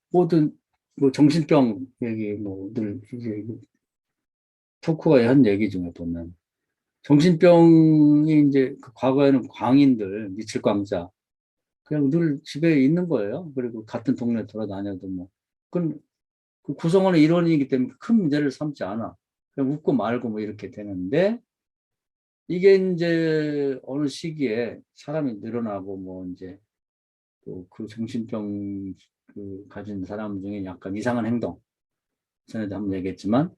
모든, 뭐 정신병 얘기, 뭐 늘 이제 토크가 한 얘기 중에 보면, 정신병이 이제 그 과거에는 광인들, 미칠광자, 그냥 늘 집에 있는 거예요. 그리고 같은 동네 돌아다녀도 뭐, 그건 그 구성원의 일원이기 때문에 큰 문제를 삼지 않아. 그냥 웃고 말고 뭐 이렇게 되는데, 이게 이제 어느 시기에 사람이 늘어나고 뭐 이제 또그 정신병 가진 사람 중에 약간 이상한 행동, 전에도 한번 얘기했지만,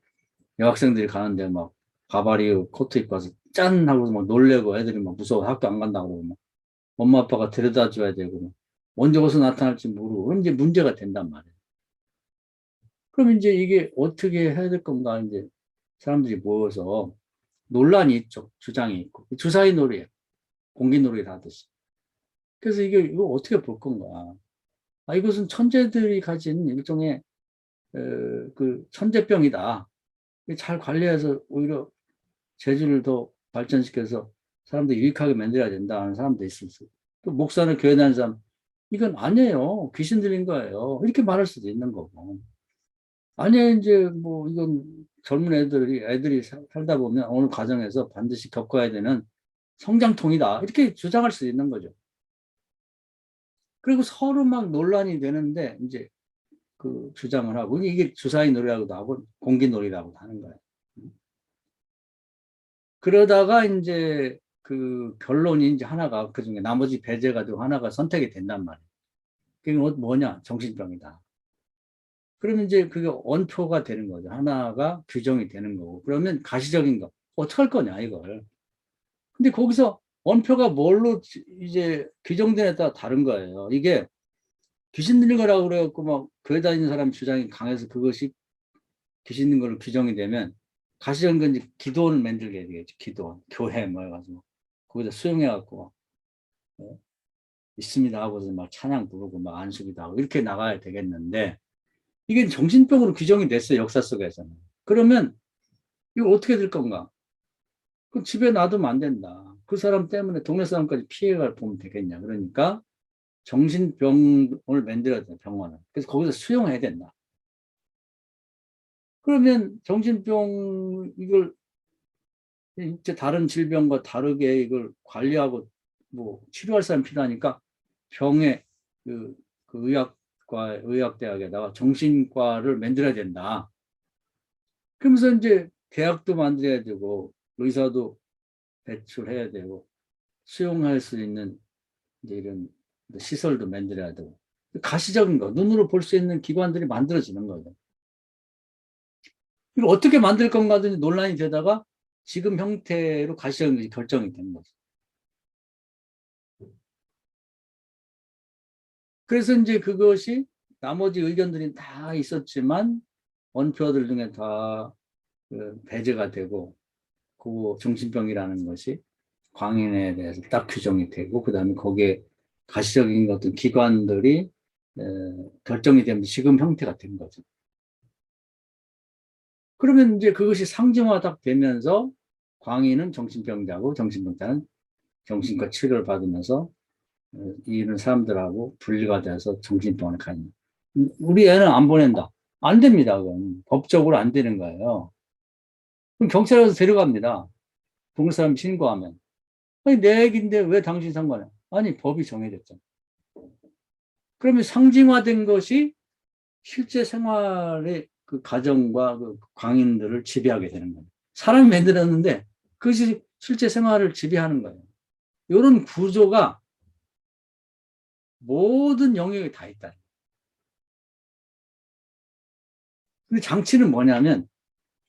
여학생들이 가는데 막 가바리 코트 입고 와서 짠 하고 막 놀래고 애들이 막 무서워 학교 안 간다고 그러고 막 엄마 아빠가 데려다 줘야 되고 막 언제 어디서 나타날지 모르고 그럼 이제 문제가 된단 말이에요. 그럼 이제 이게 어떻게 해야 될 건가 이제 사람들이 모여서 논란이 있죠. 주장이 있고 주사위 놀이에 공기 놀이를 하듯이. 그래서 이거 어떻게 볼 건가? 아, 이것은 천재들이 가진 일종의 그 천재병이다. 잘 관리해서 오히려 재주를 더 발전시켜서 사람들이 유익하게 만들어야 된다 하는 사람도 있을 수. 또 목사나 교회 다니는 사람, 이건 아니에요. 귀신 들린 거예요. 이렇게 말할 수도 있는 거고. 아니에요. 이제 뭐 이건 젊은 애들이 살다 보면 어느 과정에서 반드시 겪어야 되는 성장통이다. 이렇게 주장할 수 있는 거죠. 그리고 서로 막 논란이 되는데 이제 그 주장을 하고 이게 주사위 놀이라고도 하고 공기 놀이라고도 하는 거예요. 그러다가 이제 그 결론이 이제 하나가 그 중에 나머지 배제가지고 하나가 선택이 된단 말이에요. 그게 뭐냐? 정신병이다. 그러면 이제 그게 원표가 되는 거죠. 하나가 규정이 되는 거고. 그러면 가시적인 거. 어떡할 거냐, 이걸. 근데 거기서 원표가 뭘로 이제 규정되냐에 따라 다른 거예요. 이게 귀신 들린 거라고 그래갖고 막 교회 다니는 사람 주장이 강해서 그것이 귀신 있는 걸로 규정이 되면 가시적인 건 이제 기도원을 만들게 되겠죠. 기도원, 교회 뭐 해가지고. 거기다 수용해갖고 있습니다 하고서 막 찬양 부르고 막 안수기도 하고 이렇게 나가야 되겠는데 이게 정신병으로 규정이 됐어요. 역사 속에서는. 그러면 이거 어떻게 될 건가? 그 집에 놔두면 안 된다. 그 사람 때문에 동네 사람까지 피해가 보면 되겠냐. 그러니까 정신병을 만들어야 돼, 병원을. 그래서 거기서 수용해야 된다. 그러면 정신병 이걸 이제 다른 질병과 다르게 이걸 관리하고 뭐 치료할 사람이 필요하니까 병의 그 의학대학에다가 정신과를 만들어야 된다. 그러면서 이제 대학도 만들어야 되고 의사도 배출해야 되고 수용할 수 있는 이제 이런 시설도 만들어야 되고 가시적인 거 눈으로 볼 수 있는 기관들이 만들어지는 거죠. 이걸 어떻게 만들 건가 하더니 논란이 되다가 지금 형태로 가시적인 것이 결정이 된 거죠. 그래서 이제 그것이 나머지 의견들이 다 있었지만 원표들 중에 다 배제가 되고 그 정신병이라는 것이 광인에 대해서 딱 규정이 되고 그다음에 거기에 가시적인 어떤 기관들이 결정이 되면 지금 형태가 된 거죠. 그러면 이제 그것이 상징화 딱 되면서 광인은 정신병자고 정신병자는 정신과 치료를 받으면서 이런 사람들하고 분리가 돼서 정신병원에 가는. 우리 애는 안 보낸다. 안 됩니다. 그건 법적으로 안 되는 거예요. 그럼 경찰에 서 데려갑니다. 동네 사람 신고하면. 아니, 내 얘기인데 왜 당신 상관해? 아니, 법이 정해졌잖아. 그러면 상징화된 것이 실제 생활의 그 가정과 그 광인들을 지배하게 되는 거예요. 사람이 만들었는데 그것이 실제 생활을 지배하는 거예요. 이런 구조가 모든 영역에 다 있다. 근데 장치는 뭐냐면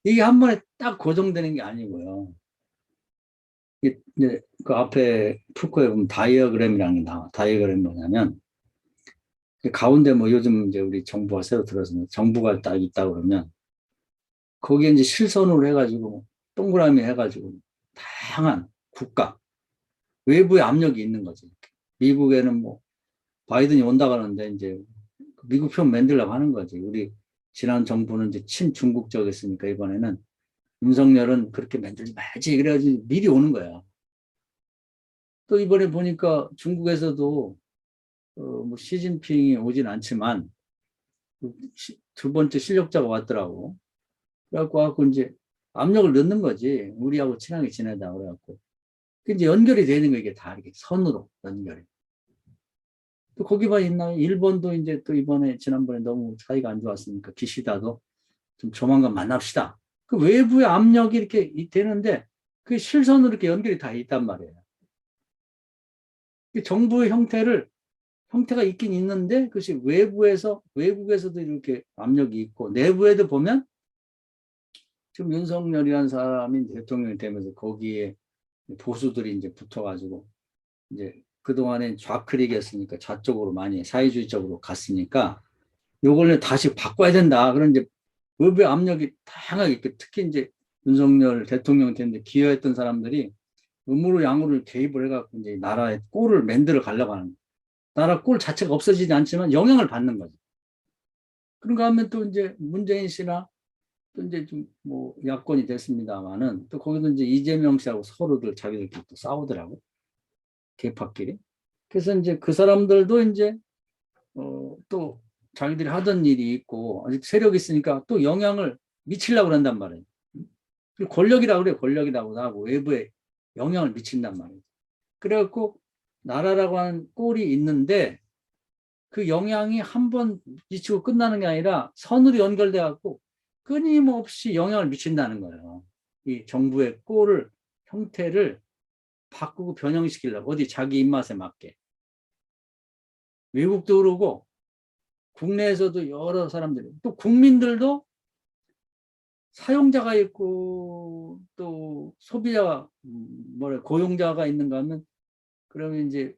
이게 한 번에 딱 고정되는 게 아니고요. 이제 그 앞에 푸코에 보면 다이어그램이라는 게 나와. 다이어그램이 뭐냐면 가운데 뭐 요즘 이제 우리 정부가 새로 들어서 정부가 딱 있다 그러면 거기에 이제 실선으로 해가지고 동그라미 해가지고 다양한 국가 외부의 압력이 있는 거지. 미국에는 뭐 바이든이 온다 그러는데 이제 미국 편 만들려고 하는 거지. 우리 지난 정부는 이제 친중국적이었으니까 이번에는 윤석열은 그렇게 만들지 말지 그래가지고 미리 오는 거야. 또 이번에 보니까 중국에서도 뭐 시진핑이 오진 않지만 두 번째 실력자가 왔더라고. 그래갖고 이제 압력을 넣는 거지. 우리하고 친하게 지내자 그래갖고. 이제 연결이 되는 거 이게 다 이렇게 선으로 연결이. 또 거기만 있나요? 일본도 이제 또 이번에 지난번에 너무 사이가 안 좋았으니까 기시다도 좀 조만간 만납시다. 그 외부의 압력이 이렇게 되는데 그 실선으로 이렇게 연결이 다 있단 말이에요. 정부의 형태가 있긴 있는데 그것이 외국에서도 이렇게 압력이 있고 내부에도 보면 지금 윤석열이라는 사람이 대통령이 되면서 거기에 보수들이 이제 붙어가지고 이제 그동안에 좌클릭이었으니까 좌쪽으로 많이 사회주의 쪽으로 갔으니까 요걸 다시 바꿔야 된다. 그런 이제 외부의 압력이 다양하게 있고 특히 이제 윤석열 대통령 되는데 기여했던 사람들이 음으로 양으로 개입을 해갖고 이제 나라의 꼴을 만들어 가려고 하는 거예요. 나라 꼴 자체가 없어지지 않지만 영향을 받는 거죠. 그런가 하면 또 이제 문재인 씨나 또 이제 좀 뭐 야권이 됐습니다만은 또 거기도 이제 이재명 씨하고 서로들 자기들끼리 또 싸우더라고. 개파끼리. 그래서 이제 그 사람들도 이제 또 자기들이 하던 일이 있고 아직 세력이 있으니까 또 영향을 미치려고 한단 말이에요. 권력이라고 그래. 권력이라고 하고 외부에 영향을 미친단 말이에요. 그래갖고 나라라고 하는 꼴이 있는데 그 영향이 한 번 미치고 끝나는 게 아니라 선으로 연결돼 갖고 끊임없이 영향을 미친다는 거예요. 이 정부의 꼴을 형태를 바꾸고 변형시키려고 어디 자기 입맛에 맞게 외국도 그러고 국내에서도 여러 사람들이 또 국민들도 사용자가 있고 또 소비자가 뭐래 고용자가 있는가 하면 그러면 이제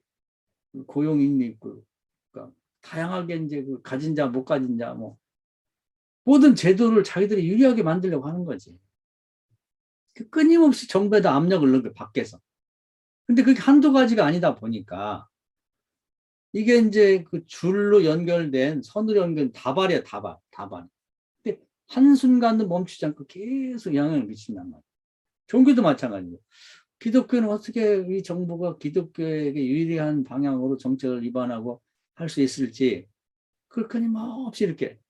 고용인이 있고 그러니까 다양하게 이제 그 가진 자 못 가진 자 뭐 모든 제도를 자기들이 유리하게 만들려고 하는 거지. 끊임없이 정부에다 압력을 넣게 밖에서. 근데 그게 한두 가지가 아니다 보니까 이게 이제 그 줄로 연결된 선으로 연결된 다발이야 다발. 근데 한순간도 멈추지 않고 계속 영향을 미친단 말이야. 종교도 마찬가지고. 기독교는 어떻게 이 정부가 기독교에게 유리한 방향으로 정책을 위반하고 할 수 있을지 그걸 끊임없이 이렇게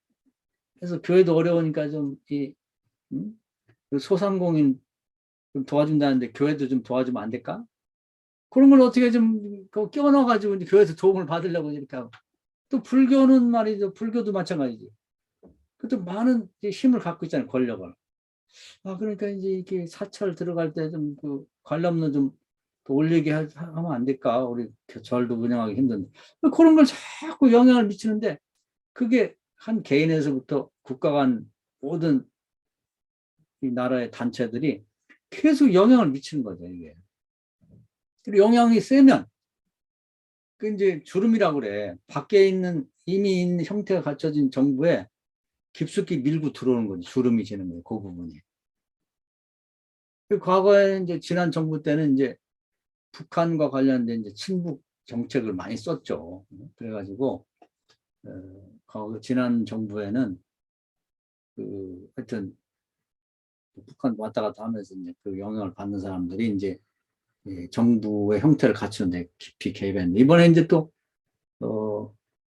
해서 교회도 어려우니까 좀 소상공인 좀 도와준다는데 교회도 좀 도와주면 안 될까? 그런 걸 어떻게 좀 껴넣어가지고 교회에서 도움을 받으려고 이렇게 하고 또 불교는 말이죠. 불교도 마찬가지지. 그것도 많은 힘을 갖고 있잖아요. 권력을. 그러니까 이제 이렇게 사찰 들어갈 때 좀 그 관람료 좀 더 올리게 하면 안 될까? 우리 절도 운영하기 힘든데. 그런 걸 자꾸 영향을 미치는데 그게 한 개인에서부터 국가 간 모든 이 나라의 단체들이 계속 영향을 미치는 거죠, 이게. 그리고 영향이 세면 그 이제 주름이라고 그래. 밖에 있는 이미 있는 형태가 갖춰진 정부에 깊숙이 밀고 들어오는 거지. 주름이 지는 거예요. 그 부분이. 그 과거에 이제 지난 정부 때는 이제 북한과 관련된 이제 친북 정책을 많이 썼죠. 그래가지고 지난 정부에는 하여튼 북한 왔다 갔다 하면서 이제 그 영향을 받는 사람들이 이제 정부의 형태를 갖추는데 깊이 개입했는데 이번에 이제 또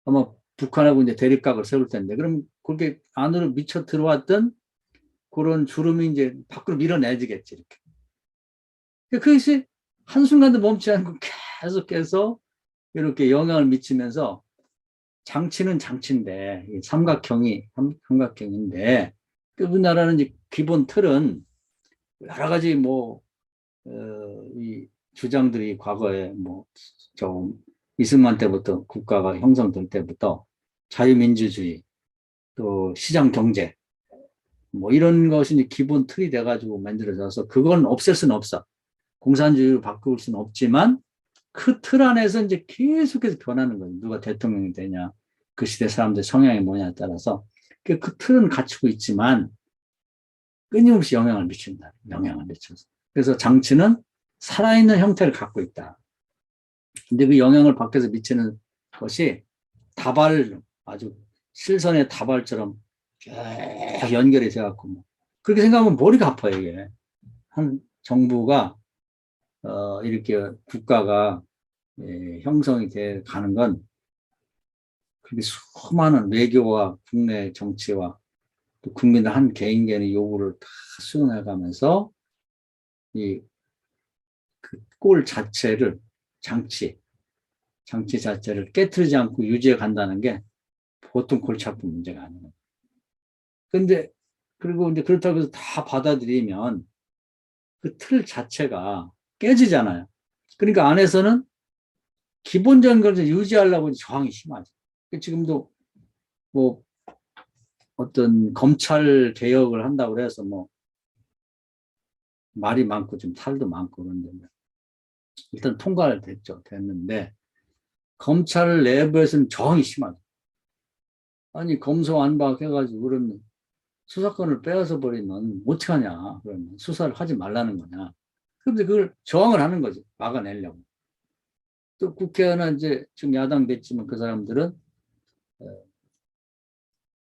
아마 북한하고 이제 대립각을 세울 텐데 그럼 그렇게 안으로 미쳐 들어왔던 그런 주름이 이제 밖으로 밀어내지겠지 이렇게. 그것이 한순간도 멈추지 않고 계속해서 이렇게 영향을 미치면서 장치는 장치인데 삼각형인데 우리나라는 이제 기본 틀은 여러 가지 이 주장들이 과거에 이승만 때부터 국가가 형성될 때부터 자유민주주의 또 시장 경제 이런 것이 이제 기본 틀이 돼가지고 만들어져서 그건 없앨 수는 없어. 공산주의로 바꿀 수는 없지만 그 틀 안에서 이제 계속해서 변하는 거예요. 누가 대통령이 되냐, 그 시대 사람들 성향이 뭐냐에 따라서 그 틀은 갖추고 있지만 끊임없이 영향을 미친다. 영향을 미쳐서. 그래서 장치는 살아있는 형태를 갖고 있다. 근데 그 영향을 밖에서 미치는 것이 아주 실선의 다발처럼 쭉 연결이 돼갖고 그렇게 생각하면 머리가 아파요, 이게. 한 정부가 이렇게 국가가 형성이 돼 가는 건 그렇게 수많은 외교와 국내 정치와 또 국민의 한 개인의 요구를 다 수용해가면서 이 그 꼴 자체를 장치 자체를 깨트리지 않고 유지해 간다는 게 보통 골치 아픈 문제가 아니에요. 근데 그리고 이제 그렇다고 해서 다 받아들이면 그 틀 자체가 깨지잖아요. 그러니까 안에서는 기본적인 걸 유지하려고 저항이 심하죠. 지금도 뭐 어떤 검찰 개혁을 한다고 해서 말이 많고 좀 탈도 많고 그런데 일단 통과를 됐는데 검찰 내부에서는 저항이 심하죠. 아니 검소안박 해가지고 그러면 수사권을 빼앗아 버리면 어떡하냐. 그러면 수사를 하지 말라는 거냐. 그런데 그걸 저항을 하는 거지. 막아내려고. 또 국회의원은 이제 지금 야당 됐지만 그 사람들은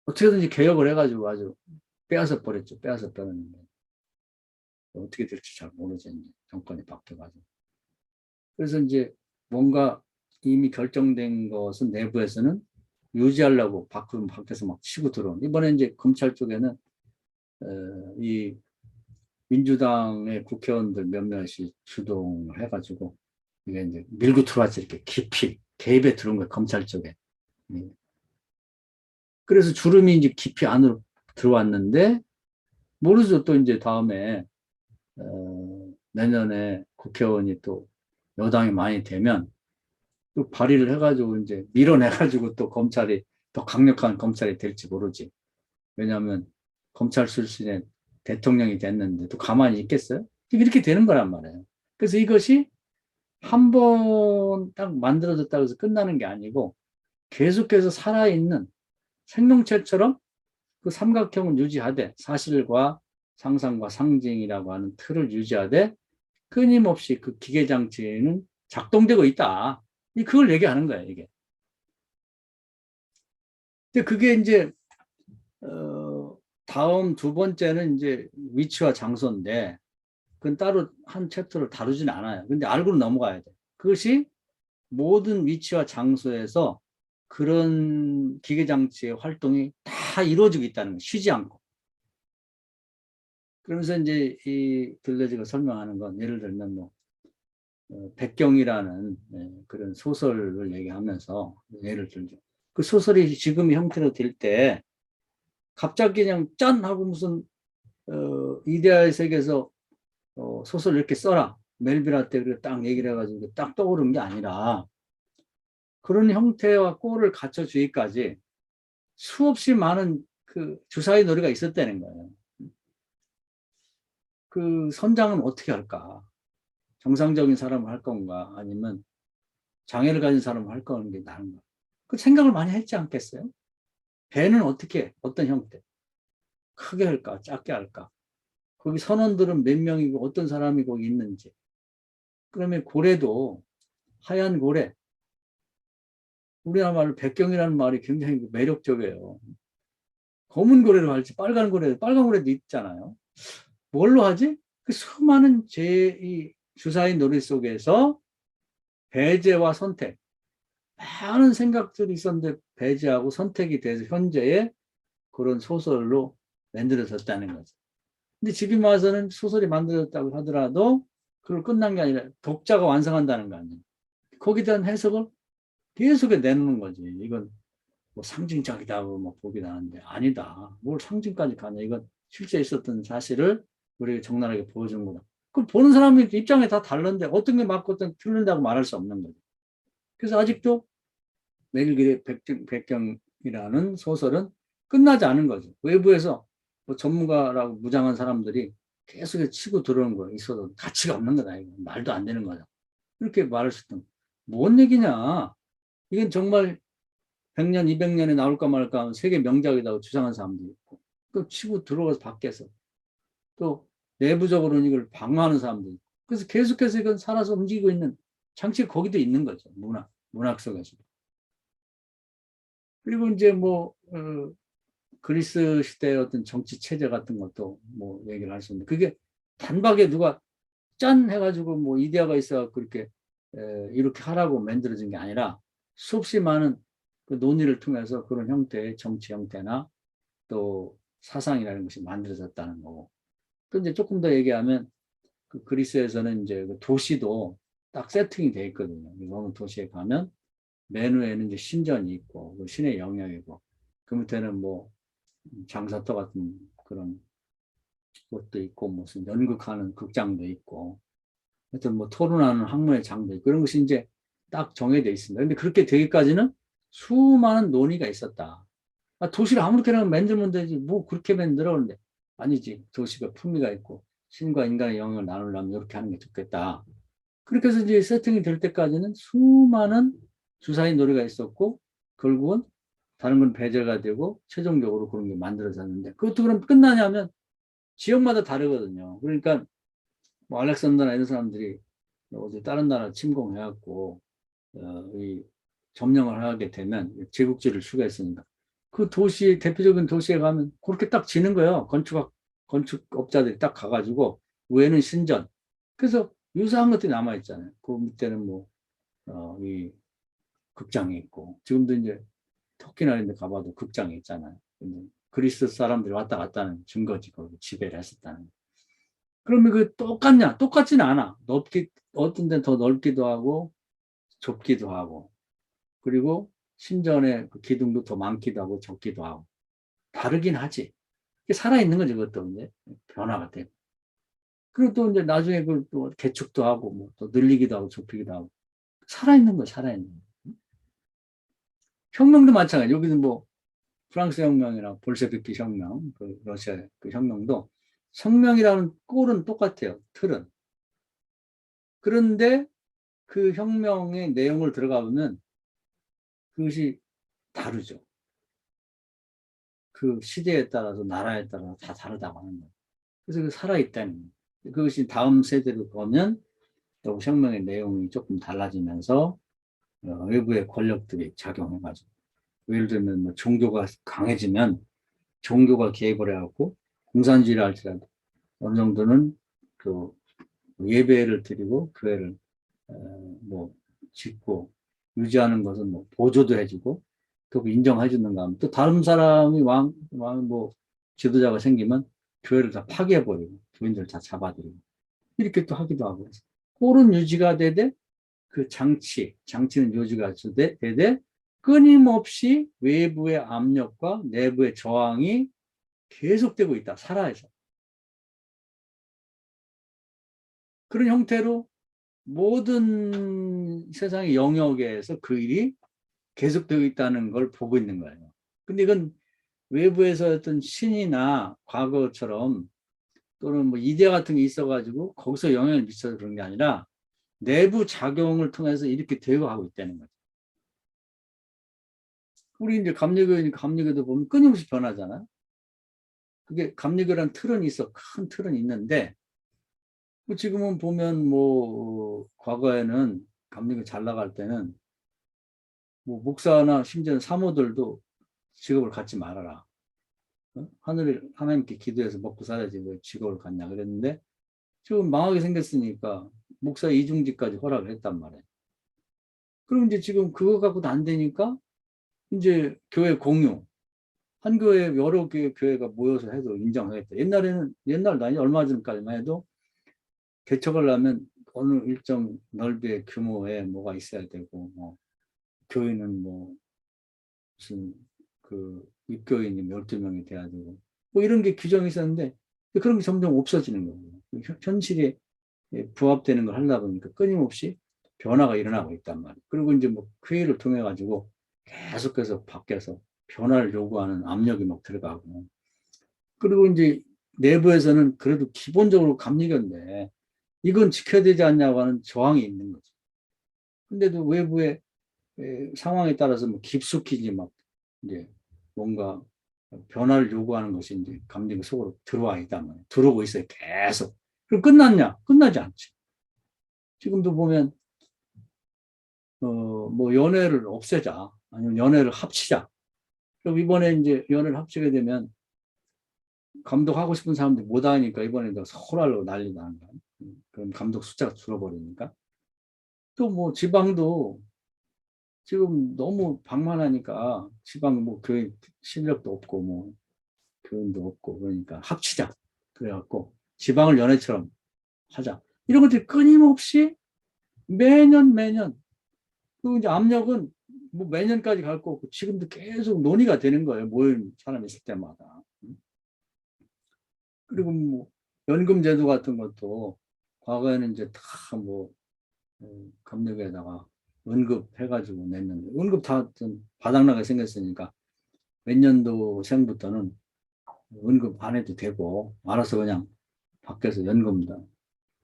어떻게든지 개혁을 해가지고 아주 빼앗아 버렸죠. 빼앗아 버렸는데 어떻게 될지 잘 모르죠. 이제 정권이 바뀌어가지고. 그래서 이제 뭔가 이미 결정된 것은 내부에서는 유지하려고 밖에서 막 치고 들어온. 이번에 이제 검찰 쪽에는 이 민주당의 국회의원들 몇몇이 주동을 해가지고 이게 이제 밀고 들어왔지. 이렇게 깊이 개입에 들어온 거예요. 검찰 쪽에. 그래서 주름이 이제 깊이 안으로 들어왔는데 모르죠. 또 이제 다음에 내년에 국회의원이 또 여당이 많이 되면 또 발의를 해가지고 이제 밀어내가지고 또 검찰이 더 강력한 검찰이 될지 모르지. 왜냐하면 검찰 출신의 대통령이 됐는데 또 가만히 있겠어요? 이렇게 되는 거란 말이에요. 그래서 이것이 한 번 딱 만들어졌다고 해서 끝나는 게 아니고 계속해서 살아있는 생명체처럼 그 삼각형을 유지하되 사실과 상상과 상징이라고 하는 틀을 유지하되 끊임없이 그 기계장치는 작동되고 있다. 그걸 얘기하는 거예요, 이게. 근데 그게 이제, 다음 두 번째는 이제 위치와 장소인데, 그건 따로 한 챕터를 다루진 않아요. 근데 알고는 넘어가야 돼. 그것이 모든 위치와 장소에서 그런 기계장치의 활동이 다 이루어지고 있다는 거예요. 쉬지 않고. 그러면서 이제 이 들레즈가 설명하는 건 예를 들면 백경이라는 그런 소설을 얘기하면서 예를 들죠. 그 소설이 지금 형태로 될 때 갑자기 그냥 짠 하고 무슨 이데아의 세계에서 소설 이렇게 써라. 멜빌라 때 그렇게 딱 얘기를 해가지고 딱 떠오른 게 아니라 그런 형태와 꼴을 갖춰주기까지 수없이 많은 그 주사위 놀이가 있었다는 거예요. 그 선장은 어떻게 할까? 정상적인 사람을 할 건가? 아니면 장애를 가진 사람을 할 거는 게 나은 거야. 그 생각을 많이 했지 않겠어요? 배는 어떻게, 어떤 형태? 크게 할까, 작게 할까? 거기 선원들은 몇 명이고 어떤 사람이 거기 있는지. 그러면 고래도 하얀 고래, 우리나라 말로 백경이라는 말이 굉장히 매력적이에요. 검은 고래로 할지 빨간 고래, 빨간 고래도 있잖아요. 뭘로 하지? 그 수많은 이 주사위 놀이 속에서 배제와 선택, 많은 생각들이 있었는데 배제하고 선택이 돼서 현재의 그런 소설로 만들어졌다는 거죠. 근데 지금 와서는 소설이 만들어졌다고 하더라도 그걸 끝난 게 아니라 독자가 완성한다는 거 아니에요. 거기에 대한 해석을 계속 내놓는 거지. 이건 뭐 상징적이다고 뭐 보긴 하는데 아니다. 뭘 상징까지 가냐. 이건 실제 있었던 사실을 우리에게 적나라하게 보여준 거다. 그 보는 사람의 입장이 다 다른데 어떤 게 맞고 어떤 게 틀린다고 말할 수 없는 거죠. 그래서 아직도 매일길의 백경이라는 소설은 끝나지 않은 거죠. 외부에서 뭐 전문가라고 무장한 사람들이 계속 치고 들어오는 거예요. 있어도 가치가 없는 거다. 이거. 말도 안 되는 거다. 이렇게 말할 수 있던. 뭔 얘기냐. 이건 정말 100년, 200년에 나올까 말까 하면 세계 명작이라고 주장한 사람도 있고, 또 치고 들어가서 밖에서, 또 내부적으로는 이걸 방어하는 사람도 있고, 그래서 계속해서 이건 살아서 움직이고 있는 장치가 거기도 있는 거죠. 문학 속에서. 그리고 이제 뭐, 그리스 시대의 어떤 정치 체제 같은 것도 뭐 얘기를 할 수 있는데, 그게 단박에 누가 짠 해가지고 뭐 이데아가 있어 그렇게 이렇게 하라고 만들어진 게 아니라 수없이 많은 그 논의를 통해서 그런 형태의 정치 형태나 또 사상이라는 것이 만들어졌다는 거고. 또 이제 조금 더 얘기하면 그 그리스에서는 이제 그 도시도 딱 세팅이 돼 있거든요. 어느 도시에 가면 메뉴에는 이제 신전이 있고 그 신의 영역이고 그 밑에는 뭐 장사터 같은 그런 것도 있고 무슨 연극하는 극장도 있고 하여튼 뭐 토론하는 학문의 장도 있고 그런 것이 이제 딱 정해져 있습니다. 근데 그렇게 되기까지는 수많은 논의가 있었다. 아, 도시를 아무렇게나 만들면 되지. 뭐 그렇게 만들어. 그런데 아니지. 도시가 품위가 있고 신과 인간의 영역을 나누려면 이렇게 하는 게 좋겠다. 그렇게 해서 이제 세팅이 될 때까지는 수많은 주사위 놀이가 있었고 결국은 다른 건 배제가 되고 최종적으로 그런 게 만들어졌는데 그것도 그럼 끝나냐면 지역마다 다르거든요. 그러니까 뭐 알렉산더나 이런 사람들이 어디 다른 나라 침공해갖고 이 점령을 하게 되면 제국지를 수거했으니까 그 도시 대표적인 도시에 가면 그렇게 딱 지는 거예요. 건축업자들이 딱 가가지고 위에는 신전. 그래서 유사한 것들이 남아 있잖아요. 그 밑에는 이 극장이 있고 지금도 이제 터키나 이런 데 가봐도 극장이 있잖아요. 근데 그리스 사람들이 왔다 갔다 하는 증거지. 거기 지배를 했었다는. 그러면 그 똑같냐? 똑같지는 않아. 어떤 데는 더 넓기도 하고 좁기도 하고 그리고 신전의 그 기둥도 더 많기도 하고 적기도 하고 다르긴 하지. 이게 살아있는 거지 그것도 이제 변화가 돼. 그리고 또 이제 나중에 그걸 또 개축도 하고 뭐 또 늘리기도 하고 좁히기도 하고 살아있는 거 살아있는 거. 혁명도 마찬가지. 여기는 뭐 프랑스 혁명이나 볼셰비키 혁명, 그 러시아 그 혁명도 혁명이라는 꼴은 똑같아요. 틀은. 그런데 그 혁명의 내용을 들어가 보면 그것이 다르죠. 그 시대에 따라서 나라에 따라서 다 다르다고 하는 거예요. 그래서 그 살아있다는 거예요. 그것이 다음 세대로 보면 또 혁명의 내용이 조금 달라지면서 외부의 권력들이 작용해가지고 예를 들면 뭐 종교가 강해지면 종교가 개입을 해갖고 공산주의를 할지라도 어느 정도는 그 예배를 드리고 교회를 뭐 짓고 유지하는 것은 뭐 보조도 해주고 또 인정해 주는가 하면 또 다른 사람이 뭐 지도자가 생기면 교회를 다 파괴해버리고 교인들 다 잡아들이고 이렇게 또 하기도 하고 꼴은 유지가 되되 그 장치는 유지가 되되 끊임없이 외부의 압력과 내부의 저항이 계속되고 있다. 살아서. 그런 형태로 모든 세상의 영역에서 그 일이 계속되고 있다는 걸 보고 있는 거예요. 근데 이건 외부에서 어떤 신이나 과거처럼 또는 뭐 이데 같은 게 있어가지고 거기서 영향을 미쳐서 그런 게 아니라 내부 작용을 통해서 이렇게 되어가고 있다는 거죠. 우리 이제 감리교회니까 감리교도 보면 끊임없이 변하잖아요. 그게 감리교란 틀은 있어. 큰 틀은 있는데, 뭐 지금은 보면 뭐, 과거에는 감리교 잘 나갈 때는 뭐 목사나 심지어는 사모들도 직업을 갖지 말아라. 어? 하나님께 기도해서 먹고 살아야지 왜 직업을 갖냐 그랬는데, 지금 망하게 생겼으니까 목사 이중직까지 허락을 했단 말이에요. 그럼 이제 지금 그거 갖고도 안 되니까 이제 교회 공유, 한 교회에 여러 개의 교회가 모여서 해도 인정하겠다. 옛날도 아니 얼마 전까지만 해도 개척을 하면 어느 일정 넓이의 규모에 뭐가 있어야 되고, 뭐 교인은 뭐 무슨 그 입교인이 12명이 돼야 되고, 뭐 이런 게 규정이 있었는데 그런 게 점점 없어지는 거예요. 현실에 부합되는 걸 하려다 보니까 끊임없이 변화가 일어나고 있단 말이에요. 그리고 이제 뭐 회의를 통해 가지고 계속해서 밖에서 변화를 요구하는 압력이 막 들어가고, 그리고 이제 내부에서는 그래도 기본적으로 감리교인데 이건 지켜야 되지 않냐고 하는 저항이 있는 거죠. 근데도 외부의 상황에 따라서 뭐 깊숙이 이제 막 이제 뭔가 변화를 요구하는 것이 이제 감리교 속으로 들어와 있다면 들어오고 있어요. 계속. 그럼 끝났냐? 끝나지 않죠. 지금도 보면 뭐 연애를 없애자, 아니면 연애를 합치자. 그럼 이번에 이제 연애를 합치게 되면 감독하고 싶은 사람들이 못 하니까 이번에 더 서로 하려고 난리 나는 거야. 그럼 감독 숫자가 줄어버리니까. 또 뭐 지방도 지금 너무 방만하니까 지방 뭐 교회 실력도 없고 뭐 교인도 없고 그러니까 합치자. 그래갖고 지방을 연애처럼 하자. 이런 것들이 끊임없이 매년 그리고 이제 압력은 뭐 매년까지 갈 거고 지금도 계속 논의가 되는 거예요. 모인 사람 있을 때마다. 그리고 뭐 연금 제도 같은 것도 과거에는 이제 다뭐 감독에다가 은급 해가지고 냈는데 은급 다 바닥나게 생겼으니까 몇 년도생부터는 은급 안 해도 되고 알아서 그냥 밖에서 연금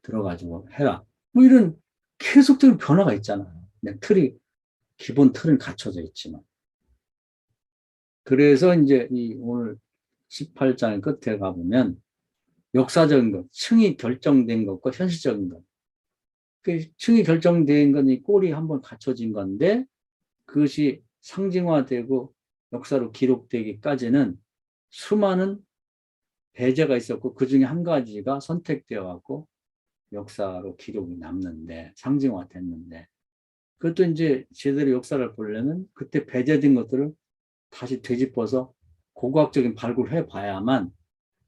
들어가지고 해라. 뭐 이런 계속적인 변화가 있잖아요. 그냥 기본 틀은 갖춰져 있지만. 그래서 이제 이 오늘 18장 끝에 가보면 역사적인 것, 층이 결정된 것과 현실적인 것. 그 층이 결정된 건 이 꼴이 한번 갖춰진 건데 그것이 상징화되고 역사로 기록되기까지는 수많은 배제가 있었고 그 중에 한 가지가 선택되어 갖고 역사로 기록이 남는데 상징화됐는데 그것도 이제 제대로 역사를 보려면 그때 배제된 것들을 다시 되짚어서 고고학적인 발굴을 해봐야만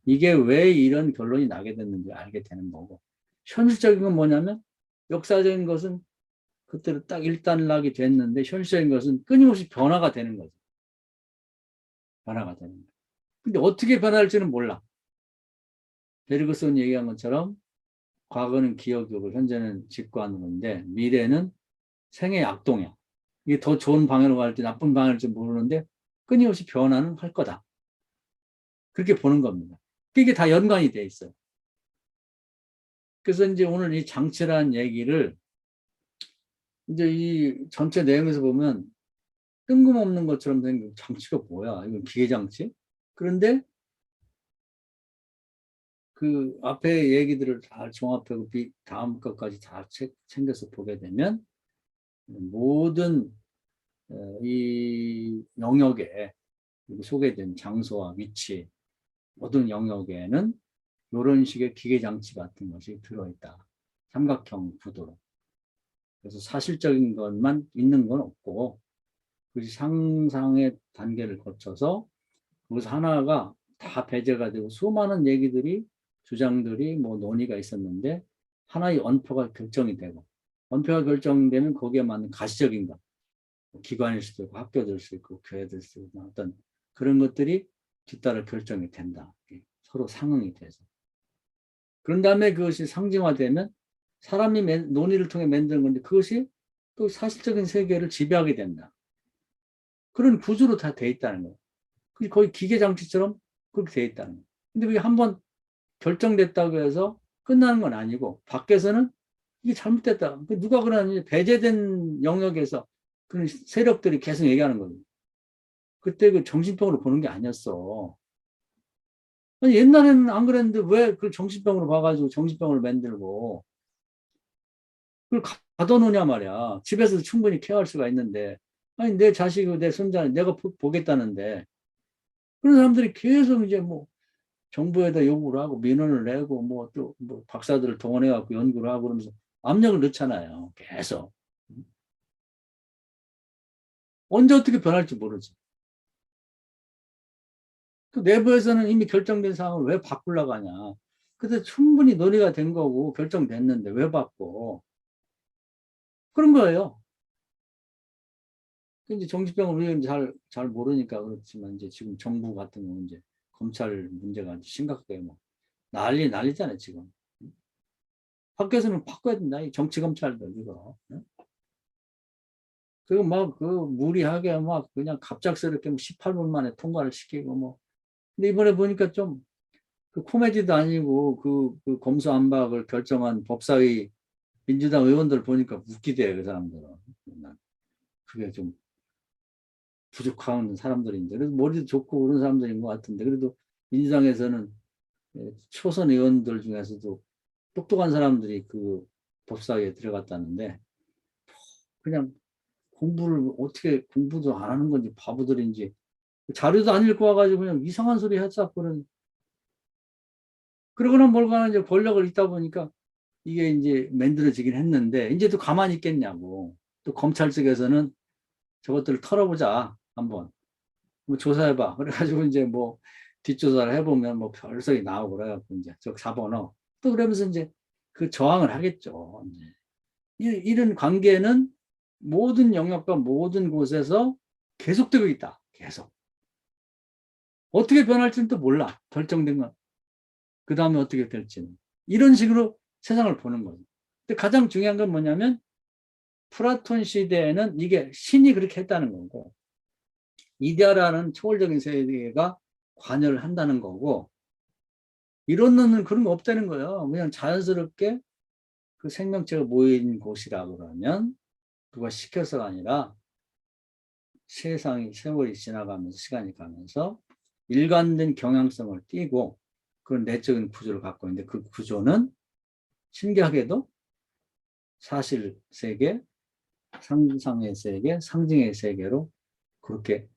이게 왜 이런 결론이 나게 됐는지 알게 되는 거고, 현실적인 건 뭐냐면 역사적인 것은 그때로 딱 일단락이 됐는데 현실적인 것은 끊임없이 변화가 되는 거죠. 변화가 되는 거예요. 근데 어떻게 변할지는 몰라. 베르그son 얘기한 것처럼 과거는 기억이고 현재는 직관론인데 미래는 생의 악동이야. 이게 더 좋은 방향으로 갈지 나쁜 방향으로 갈지 모르는데 끊임없이 변화는 할 거다. 그렇게 보는 겁니다. 이게 다 연관이 돼 있어요. 그래서 이제 오늘 이 장치라는 얘기를 이제 이 전체 내용에서 보면 뜬금없는 것처럼 생긴 장치가 뭐야? 이건 기계장치? 그런데 그 앞에 얘기들을 다 종합하고 다음 것까지 다 챙겨서 보게 되면 모든 이 영역에 소개된 장소와 위치 모든 영역에는 이런 식의 기계장치 같은 것이 들어있다. 삼각형 구도로. 그래서 사실적인 것만 있는 건 없고 그것이 상상의 단계를 거쳐서 그것 하나가 다 배제가 되고 수많은 얘기들이 주장들이 뭐 논의가 있었는데 하나의 원표가 결정이 되고 원표가 결정되면 거기에 맞는 가시적인 것 기관일 수도 있고 학교될 수 있고 교회될 수 있고 어떤 그런 것들이 뒤따라 결정이 된다. 서로 상응이 돼서 그런 다음에 그것이 상징화되면 사람이 논의를 통해 만드는 건데 그것이 또 사실적인 세계를 지배하게 된다. 그런 구조로 다 돼 있다는 거예요. 거의 기계장치처럼 그렇게 돼 있다는 거예요. 근데 그게 한번 결정됐다고 해서 끝나는 건 아니고 밖에서는 이게 잘못됐다. 누가 그러냐. 배제된 영역에서 그런 세력들이 계속 얘기하는 거예요. 그때 그 정신병으로 보는 게 아니었어. 아니, 옛날에는 안 그랬는데 왜 그 정신병으로 봐가지고 정신병을 만들고 그걸 가둬놓냐 말이야. 집에서도 충분히 케어할 수가 있는데. 아니, 내 자식이, 내 손자, 내가 보겠다는데. 그런 사람들이 계속 이제 뭐 정부에다 요구를 하고 민원을 내고 뭐 또 뭐 박사들을 동원해갖고 연구를 하고 그러면서 압력을 넣잖아요. 계속. 언제 어떻게 변할지 모르지. 그 내부에서는 이미 결정된 상황을 왜 바꾸려고 하냐. 근데 충분히 논의가 된 거고 결정됐는데 왜 바꿔. 그런 거예요. 이제 정치병을 우리가 잘 모르니까 그렇지만 이제 지금 정부 같은 경우 이제 검찰 문제가 심각하게 뭐 난리잖아요, 지금. 밖에서는 바꿔야 된다. 이 정치 검찰들 이거. 그리고 막 그 무리하게 막 그냥 갑작스럽게 뭐 18분 만에 통과를 시키고 뭐. 근데 이번에 보니까 좀 그 코미디도 아니고 그 검수안박을 결정한 법사위 민주당 의원들 보니까 웃기대요, 그 사람들은. 그게 좀 부족한 사람들인데. 그래도 머리도 좋고 그런 사람들인 것 같은데. 그래도 민주당에서는 초선 의원들 중에서도 똑똑한 사람들이 그 법사위에 들어갔다는데 그냥 공부를 어떻게 공부도 안 하는 건지 바보들인지 자료도 안 읽고 와가지고 그냥 이상한 소리 했어. 그러거나 뭘거나 이제 권력을 있다 보니까 이게 이제 만들어지긴 했는데 이제 또 가만히 있겠냐고. 또 검찰 측에서는 저것들을 털어보자 한번 뭐 조사해봐. 그래가지고 이제 뭐 뒷조사를 해보면 뭐 별석이 나오고 그래갖고 이제 저 사번어 또 그러면서 이제 그 저항을 하겠죠. 이제 이런 관계는 모든 영역과 모든 곳에서 계속되고 있다. 계속. 어떻게 변할지는 또 몰라. 결정된 건. 그 다음에 어떻게 될지는. 이런 식으로 세상을 보는 거죠. 근데 가장 중요한 건 뭐냐면 플라톤 시대에는 이게 신이 그렇게 했다는 거고 이데아라는 초월적인 세계가 관여를 한다는 거고 이론은 그런 거 없다는 거예요. 그냥 자연스럽게 그 생명체가 모인 곳이라고 그러면 그거 시켜서가 아니라 세월이 지나가면서 시간이 가면서 일관된 경향성을 띠고 그런 내적인 구조를 갖고 있는데 그 구조는 신기하게도 사실 세계, 상상의 세계, 상징의 세계로 그렇게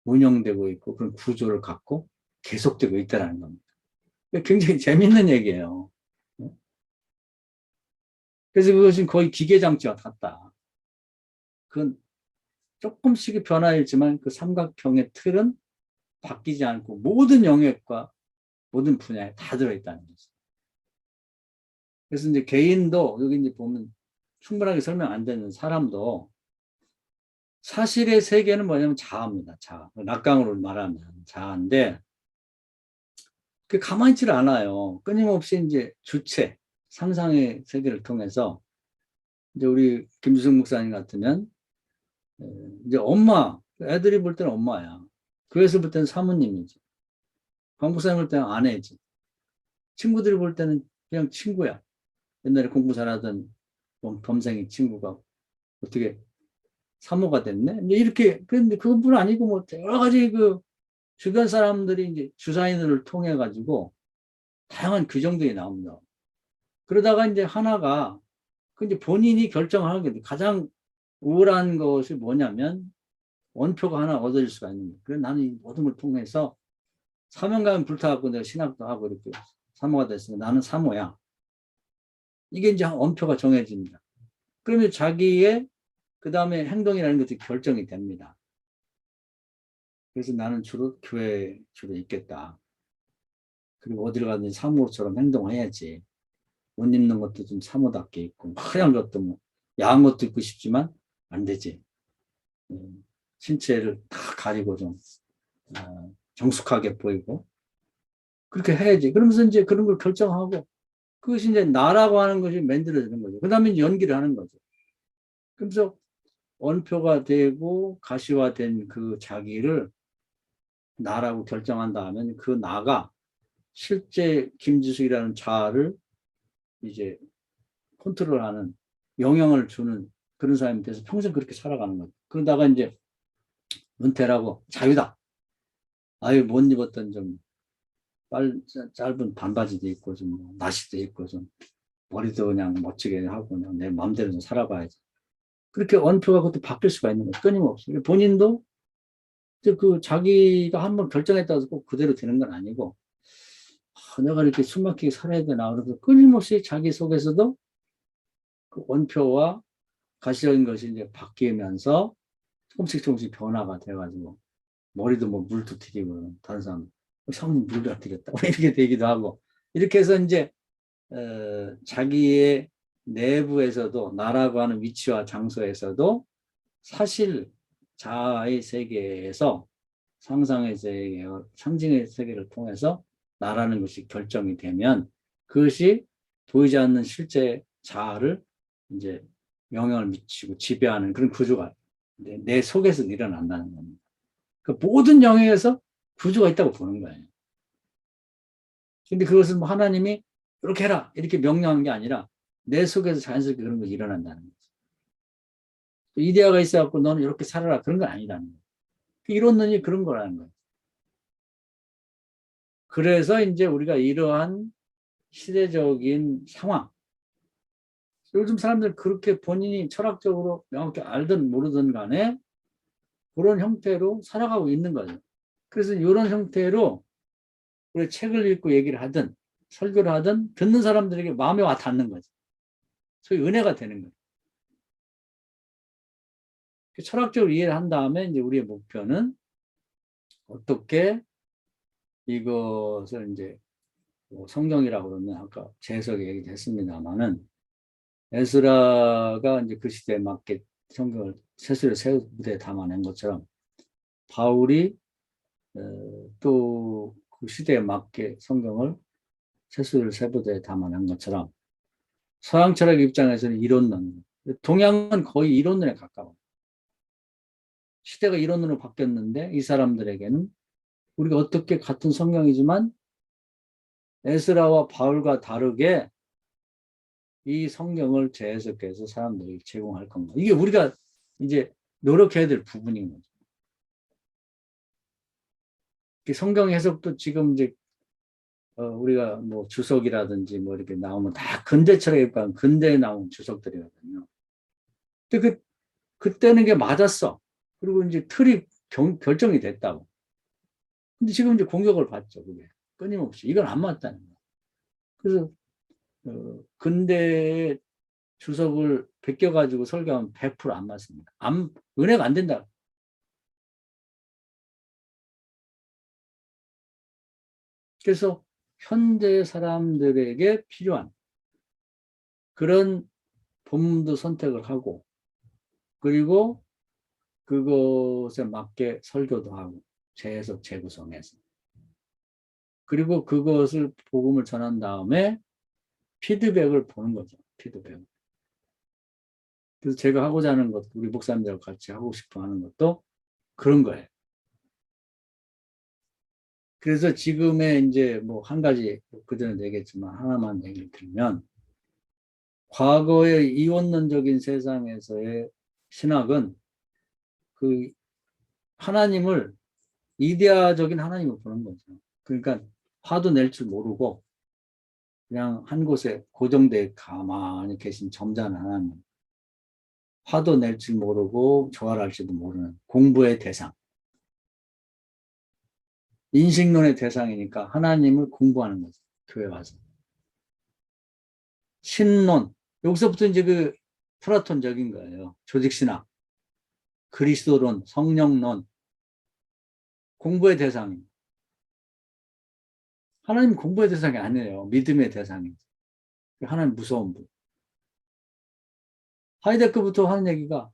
운영되고 있고 그런 구조를 갖고 계속되고 있다는 겁니다. 굉장히 재밌는 얘기예요. 그래서 그것은 거의 기계장치와 같다. 그건 조금씩의 변화일지만 그 삼각형의 틀은 바뀌지 않고 모든 영역과 모든 분야에 다 들어있다는 거죠. 그래서 이제 개인도 여기 이제 보면 충분하게 설명 안 되는 사람도 사실의 세계는 뭐냐면 자아입니다. 자아. 낙강으로 말하면 자아인데 그 가만히 있지를 않아요. 끊임없이 이제 주체, 상상의 세계를 통해서 이제 우리 김주성 목사님 같으면 이제 엄마, 애들이 볼 때는 엄마야. 교회에서 볼 때는 사모님이지. 강 목사님 볼 때는 아내지. 친구들이 볼 때는 그냥 친구야. 옛날에 공부 잘하던 범생이 친구가 어떻게 사모가 됐네? 이제 이렇게, 그런데 그뿐 아니고 뭐 여러 가지 그 주변 사람들이 이제 주사인을 통해 가지고 다양한 규정들이 나옵니다. 그러다가 이제 하나가 그 이제 본인이 결정하는 게 가장 우월한 것이 뭐냐면 원표가 하나 얻어질 수가 있는 거예요. 그래서 나는 이 모든 걸 통해서 사명감에 불타갖고 내가 신학도 하고 이렇게 사모가 됐으니까 나는 사모야. 이게 이제 원표가 정해집니다. 그러면 자기의 그 다음에 행동이라는 것이 결정이 됩니다. 그래서 나는 주로 교회에 주로 있겠다. 그리고 어디를 가든지 사모처럼 행동해야지. 옷 입는 것도 좀 사모답게 입고 하얀 것도 뭐 야한 것도 입고 싶지만 안 되지. 신체를 다 가리고 좀 정숙하게 보이고 그렇게 해야지. 그러면서 이제 그런 걸 결정하고 그것이 이제 나라고 하는 것이 만들어지는 거죠. 그 다음에 연기를 하는 거죠. 그래서 원표가 되고 가시화된 그 자기를 나라고 결정한다 하면 그 나가 실제 김지숙이라는 자아를 이제 컨트롤하는, 영향을 주는 그런 사람이 돼서 평생 그렇게 살아가는 거죠. 그러다가 이제 은퇴라고 자유다. 아유, 못 입었던 좀 짧은 반바지도 입고 좀 나시도 입고 좀 머리도 그냥 멋지게 하고 그냥 내 마음대로 좀 살아봐야지. 그렇게 원표가 그것도 바뀔 수가 있는 거죠. 끊임없이. 본인도 이제 그 자기가 한번 결정했다고 해서 꼭 그대로 되는 건 아니고, 내가 이렇게 숨막히게 살아야 되나. 그래서 끊임없이 자기 속에서도 그 원표와 가시적인 것이 이제 바뀌면서 조금씩 조금씩 변화가 돼가지고, 머리도 뭐 물도 튀기고, 다른 사람, 성 물도 튀겼다. 이렇게 되기도 하고, 이렇게 해서 이제, 자기의 내부에서도, 나라고 하는 위치와 장소에서도 사실 자아의 세계에서 상상의 세계, 상징의 세계를 통해서 나라는 것이 결정이 되면 그것이 보이지 않는 실제 자아를 이제 영향을 미치고 지배하는 그런 구조가 내 속에서 일어난다는 겁니다. 그 모든 영역에서 구조가 있다고 보는 거예요. 근데 그것은 뭐 하나님이 이렇게 해라 이렇게 명령한 게 아니라 내 속에서 자연스럽게 그런 것이 일어난다는 거죠. 이데아가 있어갖고 너는 이렇게 살아라 그런 건 아니라는 거예요. 이론론이 그런 거라는 거예요. 그래서 이제 우리가 이러한 시대적인 상황, 요즘 사람들 그렇게 본인이 철학적으로 명확히 알든 모르든 간에 그런 형태로 살아가고 있는 거죠. 그래서 이런 형태로 우리 책을 읽고 얘기를 하든 설교를 하든 듣는 사람들에게 마음에 와 닿는 거죠. 소위 은혜가 되는 거예요. 철학적으로 이해를 한 다음에 이제 우리의 목표는 어떻게 이것을 이제 뭐 성경이라고 그러면 아까 재해석에 얘기했습니다만은 에스라가 이제 그 시대에 맞게 성경을 세술의 새 무대에 담아낸 것처럼 바울이 또 그 시대에 맞게 성경을 세술의 새 무대에 담아낸 것처럼 서양 철학 입장에서는 이론론, 동양은 거의 이론론에 가까워. 시대가 이론론으로 바뀌었는데 이 사람들에게는 우리가 어떻게 같은 성경이지만 에스라와 바울과 다르게 이 성경을 재해석해서 사람들에게 제공할 건가. 이게 우리가 이제 노력해야 될 부분인 거죠. 성경 해석도 지금 이제 우리가 뭐 주석이라든지 뭐 이렇게 나오면 다 근대 철학에 관한 근대에 나온 주석들이거든요. 근데 그때는 게 맞았어. 그리고 이제 틀이 결정이 됐다고. 근데 지금 이제 공격을 받죠, 그게. 끊임없이. 이건 안 맞다는 거야. 그래서 근대의 주석을 베껴가지고 설교하면 100%안 맞습니다. 은혜가 안 된다. 그래서 현대 사람들에게 필요한 그런 본문도 선택을 하고, 그리고 그것에 맞게 설교도 하고, 재해석, 재구성해서. 그리고 그것을 복음을 전한 다음에 피드백을 보는 거죠. 피드백. 그래서 제가 하고자 하는 것, 우리 목사님들과 같이 하고 싶어 하는 것도 그런 거예요. 그래서 지금의 이제 뭐 한 가지, 그전에 얘기했지만 하나만 얘기를 들면, 과거의 이원론적인 세상에서의 신학은 그 하나님을 이데아적인 하나님을 보는 거죠. 그러니까 화도 낼 줄 모르고 그냥 한 곳에 고정돼 가만히 계신 점잖은 하나님. 화도 낼 줄 모르고 조화할지도 모르는 공부의 대상. 인식론의 대상이니까 하나님을 공부하는 거죠. 교회 와서. 신론. 여기서부터 이제 그 플라톤적인 거예요. 조직신학. 그리스도론, 성령론. 공부의 대상이. 하나님 공부의 대상이 아니에요. 믿음의 대상이죠. 하나님 무서운 분. 하이데크부터 하는 얘기가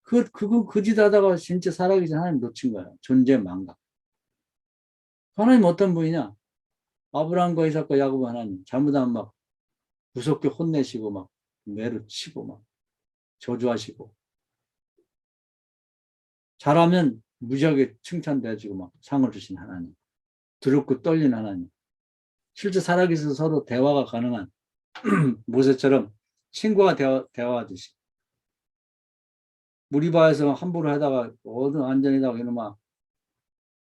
그거 그짓 하다가 진짜 살아계신 하나님 놓친 거예요. 존재 망각. 하나님 어떤 분이냐? 아브라함과 이삭과 야곱 하나님. 잘못하면 막 무섭게 혼내시고 막 매를 치고 막 저주하시고. 잘하면 무지하게 칭찬돼주고 막 상을 주신 하나님. 두렵고 떨린 하나님. 실제 살아계셔서 서로 대화가 가능한 모세처럼 친구와 대화하듯이. 무리바에서 함부로 하다가 어느 안전이다고 이놈아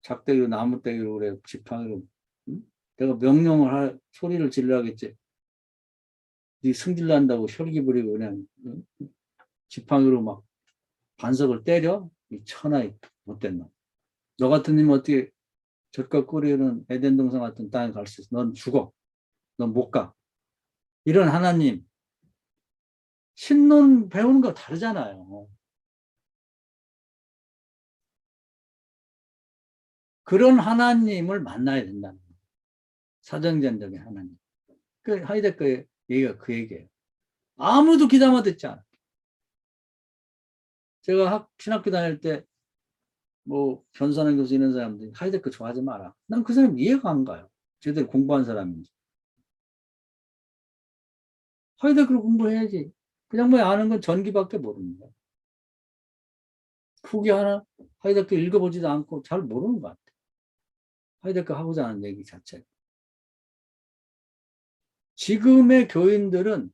작대기로 나무대기로 그래 지팡이로 응? 내가 명령을 할 소리를 질러야겠지. 네 승질 난다고 혈기 부리고 그냥 응? 지팡이로 막 반석을 때려? 이 천하의 못된 놈. 너 같은 님 어떻게 젖과 꿀이는 에덴 동산 같은 땅에 갈 수 있어? 넌 죽어. 넌 못 가. 이런 하나님 신론 배우는 거 다르잖아요. 그런 하나님을 만나야 된다는 거예요. 사정전적인 하나님. 그 하이데커의 얘기가 그 얘기예요. 아무도 귀담아 듣지 않아. 제가 신학교 다닐 때 뭐 변선한 교수 이런 사람들이 하이데커 좋아하지 마라. 난 그 사람 이해가 안 가요. 제대로 공부한 사람인지. 하이데커를 공부해야지. 그냥 뭐 아는 건 전기밖에 모르는 거야. 후기 하나 하이데커 읽어보지도 않고 잘 모르는 것 같아. 하이데커 하고자 하는 얘기 자체. 지금의 교인들은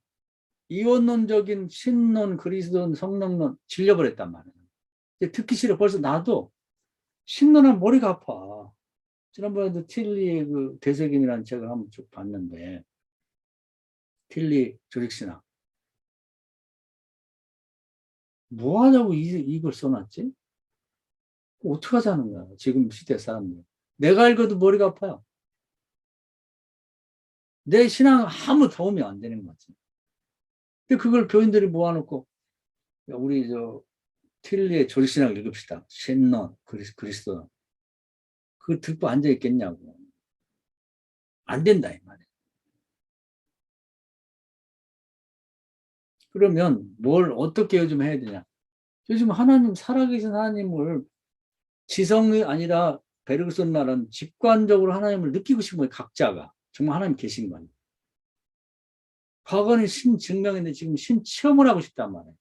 이원론적인 신론, 그리스도론, 성령론 질려버렸단 말이에요. 듣기 싫어. 벌써 나도 신론하면 머리가 아파. 지난번에도 틸리의 그 대세김이라는 책을 한번 쭉 봤는데, 틸리 조직신학. 뭐 하자고 이걸 써놨지? 어떻게 하자는 거야, 지금 시대 사람들. 내가 읽어도 머리가 아파요. 내 신앙 아무 도움이 안 되는 거지. 근데 그걸 교인들이 모아놓고, 야, 우리 틸리의 조직신학을 읽읍시다. 신론, 그리스도. 그거 듣고 앉아있겠냐고. 안 된다, 이 말이야. 그러면 뭘 어떻게 요즘 해야 되냐? 요즘 하나님, 살아계신 하나님을 지성이 아니라 베르그son 말은 직관적으로 하나님을 느끼고 싶은 거예요, 각자가. 정말 하나님 계신 거예요. 과거는 신 증명인데 지금 신 체험을 하고 싶단 말이에요.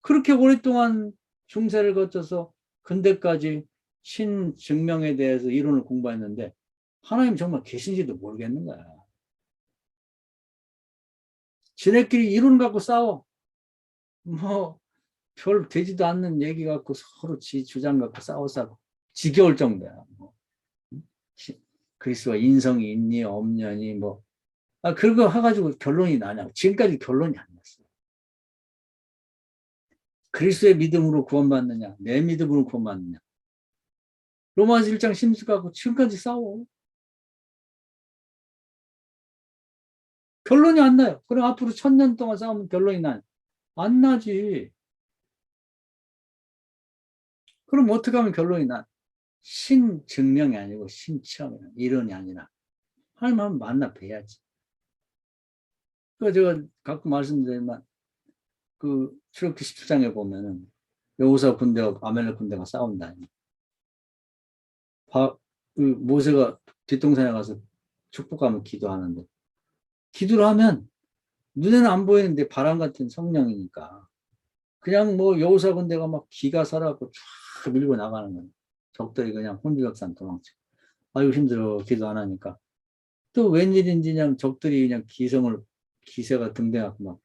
그렇게 오랫동안 중세를 거쳐서 근대까지 신 증명에 대해서 이론을 공부했는데 하나님 정말 계신지도 모르겠는 거야. 지네끼리 이론 갖고 싸워. 뭐 별 되지도 않는 얘기 갖고 서로 지 주장 갖고 싸워서 지겨울 정도야. 뭐. 그리스도가 인성이 있니 없냐니 뭐. 그거 해가지고 결론이 나냐고. 지금까지 결론이 안 났어요. 그리스도의 믿음으로 구원받느냐, 내 믿음으로 구원받느냐. 로마서 1장 심수 갖고 지금까지 싸워. 결론이 안 나요. 그럼 앞으로 1000년 동안 싸우면 결론이 나요. 안 나지. 그럼 어떻게 하면 결론이 나? 신증명이 아니고 신체험이야. 이론이 아니라. 하나님 한번 만나 뵈야지. 그 제가 가끔 말씀드리지만 그 출애굽기 17장에 보면은 여호수아 군대와 아말렉 군대가 싸운다. 그 모세가 뒷동산에 가서 축복하면 기도하는데 기도를 하면 눈에는 안 보이는데 바람 같은 성령이니까 그냥 뭐 여호수아 군대가 막 기가 살아갖고 쫙 밀고 나가는 거예요. 적들이 그냥 혼비백산 도망쳐. 아유 힘들어 기도 안 하니까 또 웬일인지 그냥 적들이 그냥 기세가 등대갖고 막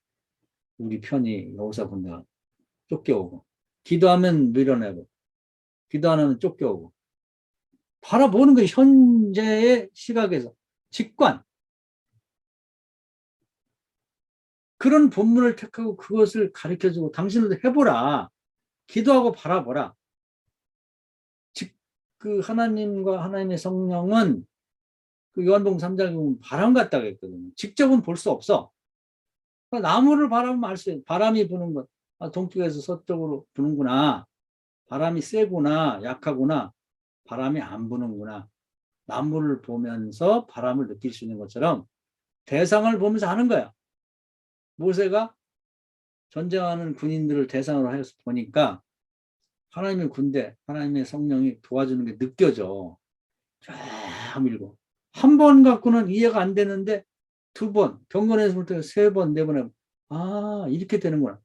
우리 편이 여호수아 군대가 쫓겨오고 기도하면 밀어내고 기도 안 하면 쫓겨오고 바라보는 거 현재의 시각에서 직관 그런 본문을 택하고 그것을 가르쳐주고 당신들도 해보라 기도하고 바라보라 즉 그 하나님과 하나님의 성령은 그 요한복음 3장에 보면 바람 같다고 했거든요. 직접은 볼 수 없어. 그러니까 나무를 바라보면 알 수 있어요. 바람이 부는 것. 동쪽에서 서쪽으로 부는구나. 바람이 세구나. 약하구나. 바람이 안 부는구나. 나무를 보면서 바람을 느낄 수 있는 것처럼 대상을 보면서 하는 거야. 모세가 전쟁하는 군인들을 대상으로 해서 보니까 하나님의 군대, 하나님의 성령이 도와주는 게 느껴져. 쫙 밀고. 한 번 갖고는 이해가 안 되는데 두 번, 경건에서부터 세 번, 네 번 하면 이렇게 되는구나.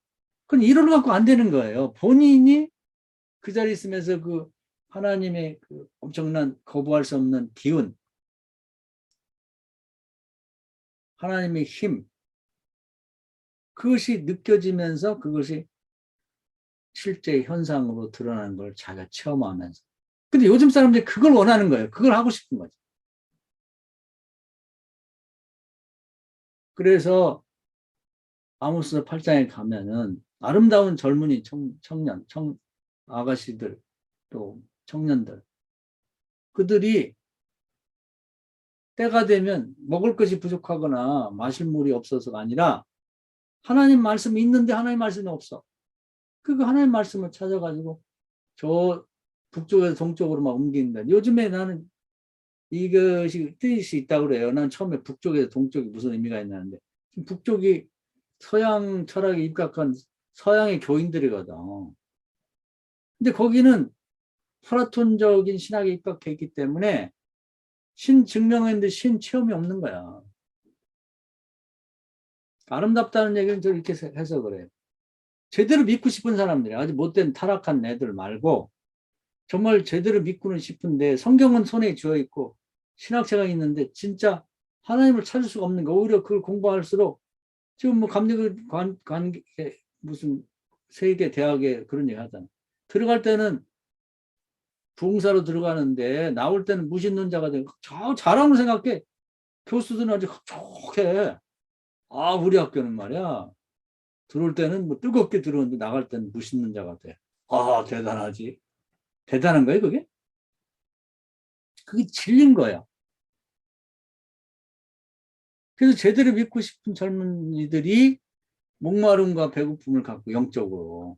그건 이론을 갖고 안 되는 거예요. 본인이 그 자리에 있으면서 그 하나님의 그 엄청난 거부할 수 없는 기운, 하나님의 힘, 그것이 느껴지면서 그것이 실제 현상으로 드러나는 걸 자기가 체험하면서. 근데 요즘 사람들이 그걸 원하는 거예요. 그걸 하고 싶은 거죠. 그래서 아모스 8장에 가면은 아름다운 젊은이 청년, 아가씨들, 또 청년들, 그들이 때가 되면 먹을 것이 부족하거나 마실 물이 없어서가 아니라 하나님 말씀이 있는데 하나님 말씀이 없어. 그 하나님 말씀을 찾아가지고 저 북쪽에서 동쪽으로 막 옮긴다. 요즘에 나는 이것이 뜻이 있다고 그래요. 난 처음에 북쪽에서 동쪽이 무슨 의미가 있냐는데 북쪽이 서양 철학에 입각한 서양의 교인들이거든. 근데 거기는 플라톤적인 신학에 입각해 있기 때문에 신 증명했는데 신 체험이 없는 거야. 아름답다는 얘기는 저 이렇게 해서 그래요. 제대로 믿고 싶은 사람들이 아주 못된 타락한 애들 말고 정말 제대로 믿고는 싶은데 성경은 손에 쥐어 있고 신학자가 있는데 진짜 하나님을 찾을 수가 없는 거. 오히려 그걸 공부할수록 지금 뭐 감리 무슨 세계 대학에 그런 얘기 하잖아. 들어갈 때는 부흥사로 들어가는데 나올 때는 무신론자가 되고 잘하는 생각해. 교수들은 아주 흡족해. 아, 우리 학교는 말이야. 들어올 때는 뭐 뜨겁게 들어오는데 나갈 때는 무신론자가 돼. 아, 대단하지. 대단한 거예요, 그게? 그게 진린 거야. 그래서 제대로 믿고 싶은 젊은이들이 목마름과 배고픔을 갖고 영적으로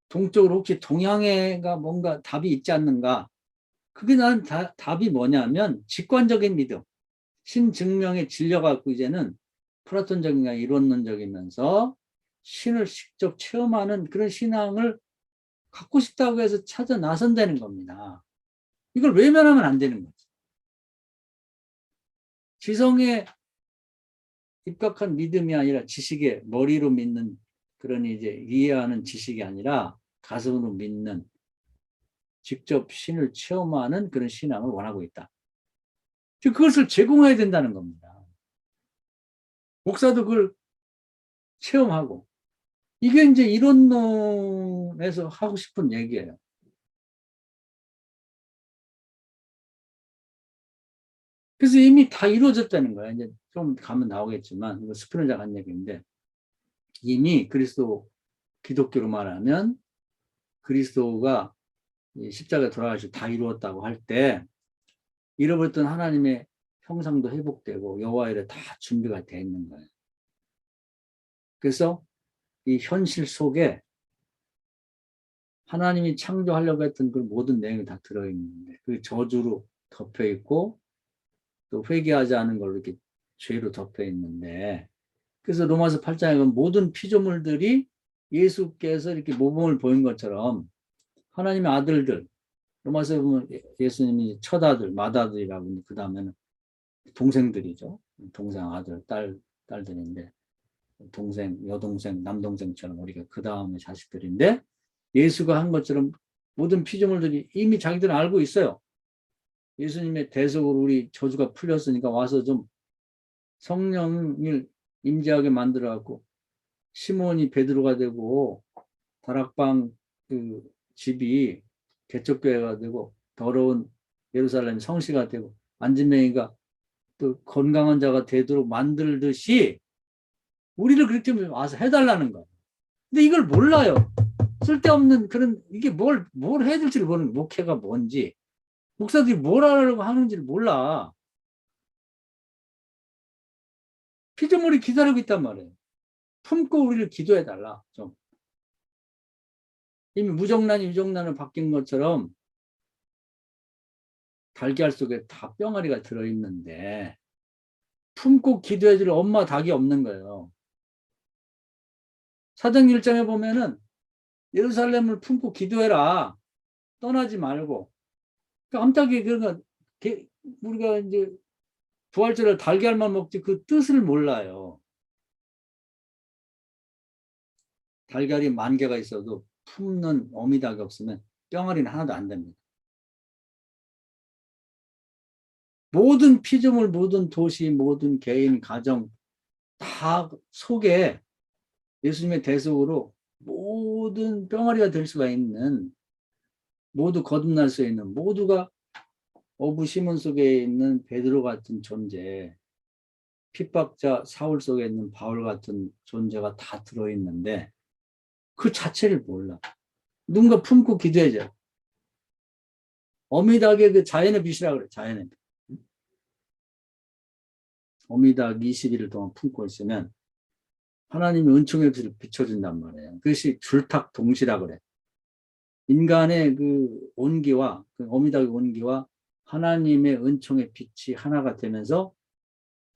동쪽으로 혹시 동양애가 뭔가 답이 있지 않는가? 그게 난 답이 뭐냐면 직관적인 믿음, 신증명의 진려갖고 이제는 플라톤적인가 이론론적이면서 신을 직접 체험하는 그런 신앙을 갖고 싶다고 해서 찾아 나선다는 겁니다. 이걸 외면하면 안 되는 거죠. 지성에 입각한 믿음이 아니라 지식에 머리로 믿는 그런 이제 이해하는 지식이 아니라 가슴으로 믿는 직접 신을 체험하는 그런 신앙을 원하고 있다. 그것을 제공해야 된다는 겁니다. 목사도 그걸 체험하고 이게 이제 이론론에서 하고 싶은 얘기예요. 그래서 이미 다 이루어졌다는 거예요. 이제 좀 가면 나오겠지만 이거 스피노자가 한 얘기인데 이미 그리스도 기독교로 말하면 그리스도가 십자가에 돌아가시고 다 이루었다고 할 때 잃어버렸던 하나님의 형상도 회복되고 여호와 일에 다 준비가 되어 있는 거예요. 그래서 이 현실 속에 하나님이 창조하려고 했던 그 모든 내용이 다 들어있는데 그 저주로 덮여 있고 또 회개하지 않은 걸로 이렇게 죄로 덮여 있는데 그래서 로마서 8장에 보면 모든 피조물들이 예수께서 이렇게 모범을 보인 것처럼 하나님의 아들들 로마서에 보면 예수님이 첫 아들, 맏아들이라고 그 다음에는 동생들이죠. 동생, 아들, 딸들인데 동생, 여동생, 남동생처럼 우리가 그 다음에 자식들인데 예수가 한 것처럼 모든 피조물들이 이미 자기들은 알고 있어요. 예수님의 대속으로 우리 저주가 풀렸으니까 와서 좀 성령을 임재하게 만들어갖고 시몬이 베드로가 되고 다락방 그 집이 개척교회가 되고 더러운 예루살렘 성시가 되고 안진뱅이가 또 건강한 자가 되도록 만들듯이 우리를 그렇게 와서 해달라는 거야. 근데 이걸 몰라요. 쓸데없는 그런 이게 뭘 해야 될지를 모르는 목회가 뭔지 목사들이 뭘 하려고 하는지를 몰라. 피조물이 기다리고 있단 말이에요. 품고 우리를 기도해달라. 좀 이미 무정란이 유정란으로 바뀐 것처럼 달걀 속에 다 뿅아리가 들어있는데 품고 기도해줄 엄마 닭이 없는 거예요. 사도행 1장에 보면은 예루살렘을 품고 기도해라. 떠나지 말고. 깜짝이 그러니까 우리가 이제 부활절에 달걀만 먹지 그 뜻을 몰라요. 달걀이 10,000개가 있어도 품는 어미닭이 없으면 뿅아리는 하나도 안 됩니다. 모든 피조물, 모든 도시, 모든 개인, 가정 다 속에 예수님의 대속으로 모든 병아리가 될 수가 있는, 모두 거듭날 수 있는, 모두가 어부 시몬 속에 있는 베드로 같은 존재, 핍박자 사울 속에 있는 바울 같은 존재가 다 들어있는데 그 자체를 몰라. 누군가 품고 기도해줘. 어미닭의 그 자연의 빛이라 그래. 자연의 빛. 어미닭 20일 동안 품고 있으면 하나님의 은총의 빛을 비춰준단 말이에요. 그것이 줄탁 동시라 그래. 인간의 그 온기와 그 어미닭의 온기와 하나님의 은총의 빛이 하나가 되면서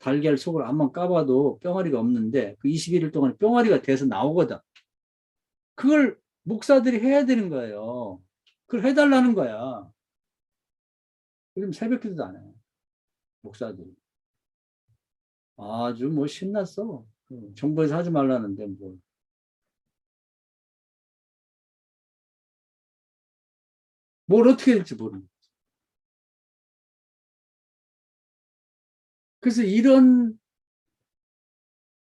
달걀 속을 한번 까봐도 뿅아리가 없는데 그 21일 동안 뿅아리가 돼서 나오거든. 그걸 목사들이 해야 되는 거예요. 그걸 해달라는 거야. 요즘 새벽 기도도 안 해. 목사들이. 아주 뭐 신났어. 정부에서 하지 말라는데 뭐. 뭘 어떻게 될지 모르는. 그래서 이런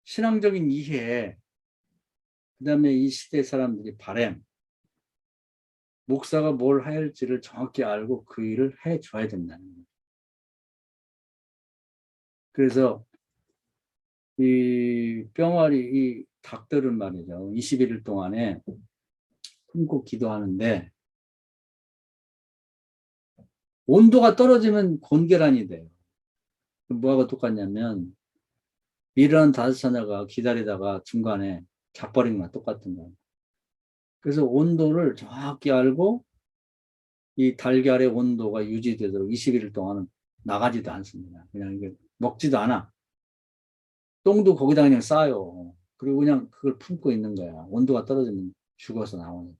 신앙적인 이해, 그다음에 이 시대 사람들이 바램, 목사가 뭘 할지를 정확히 알고 그 일을 해줘야 된다는 거예요. 그래서 이 병아리, 이 닭들은 말이죠. 21일 동안에 품고 기도하는데 온도가 떨어지면 곤계란이 돼요. 뭐하고 똑같냐면 일어난 다섯 처녀가 기다리다가 중간에 자버린 거랑 똑같은 거예요. 그래서 온도를 정확히 알고 이 달걀의 온도가 유지되도록 21일 동안은 나가지도 않습니다. 그냥 이게 먹지도 않아. 똥도 거기다 그냥 싸요. 그리고 그냥 그걸 품고 있는 거야. 온도가 떨어지면 죽어서 나오니까.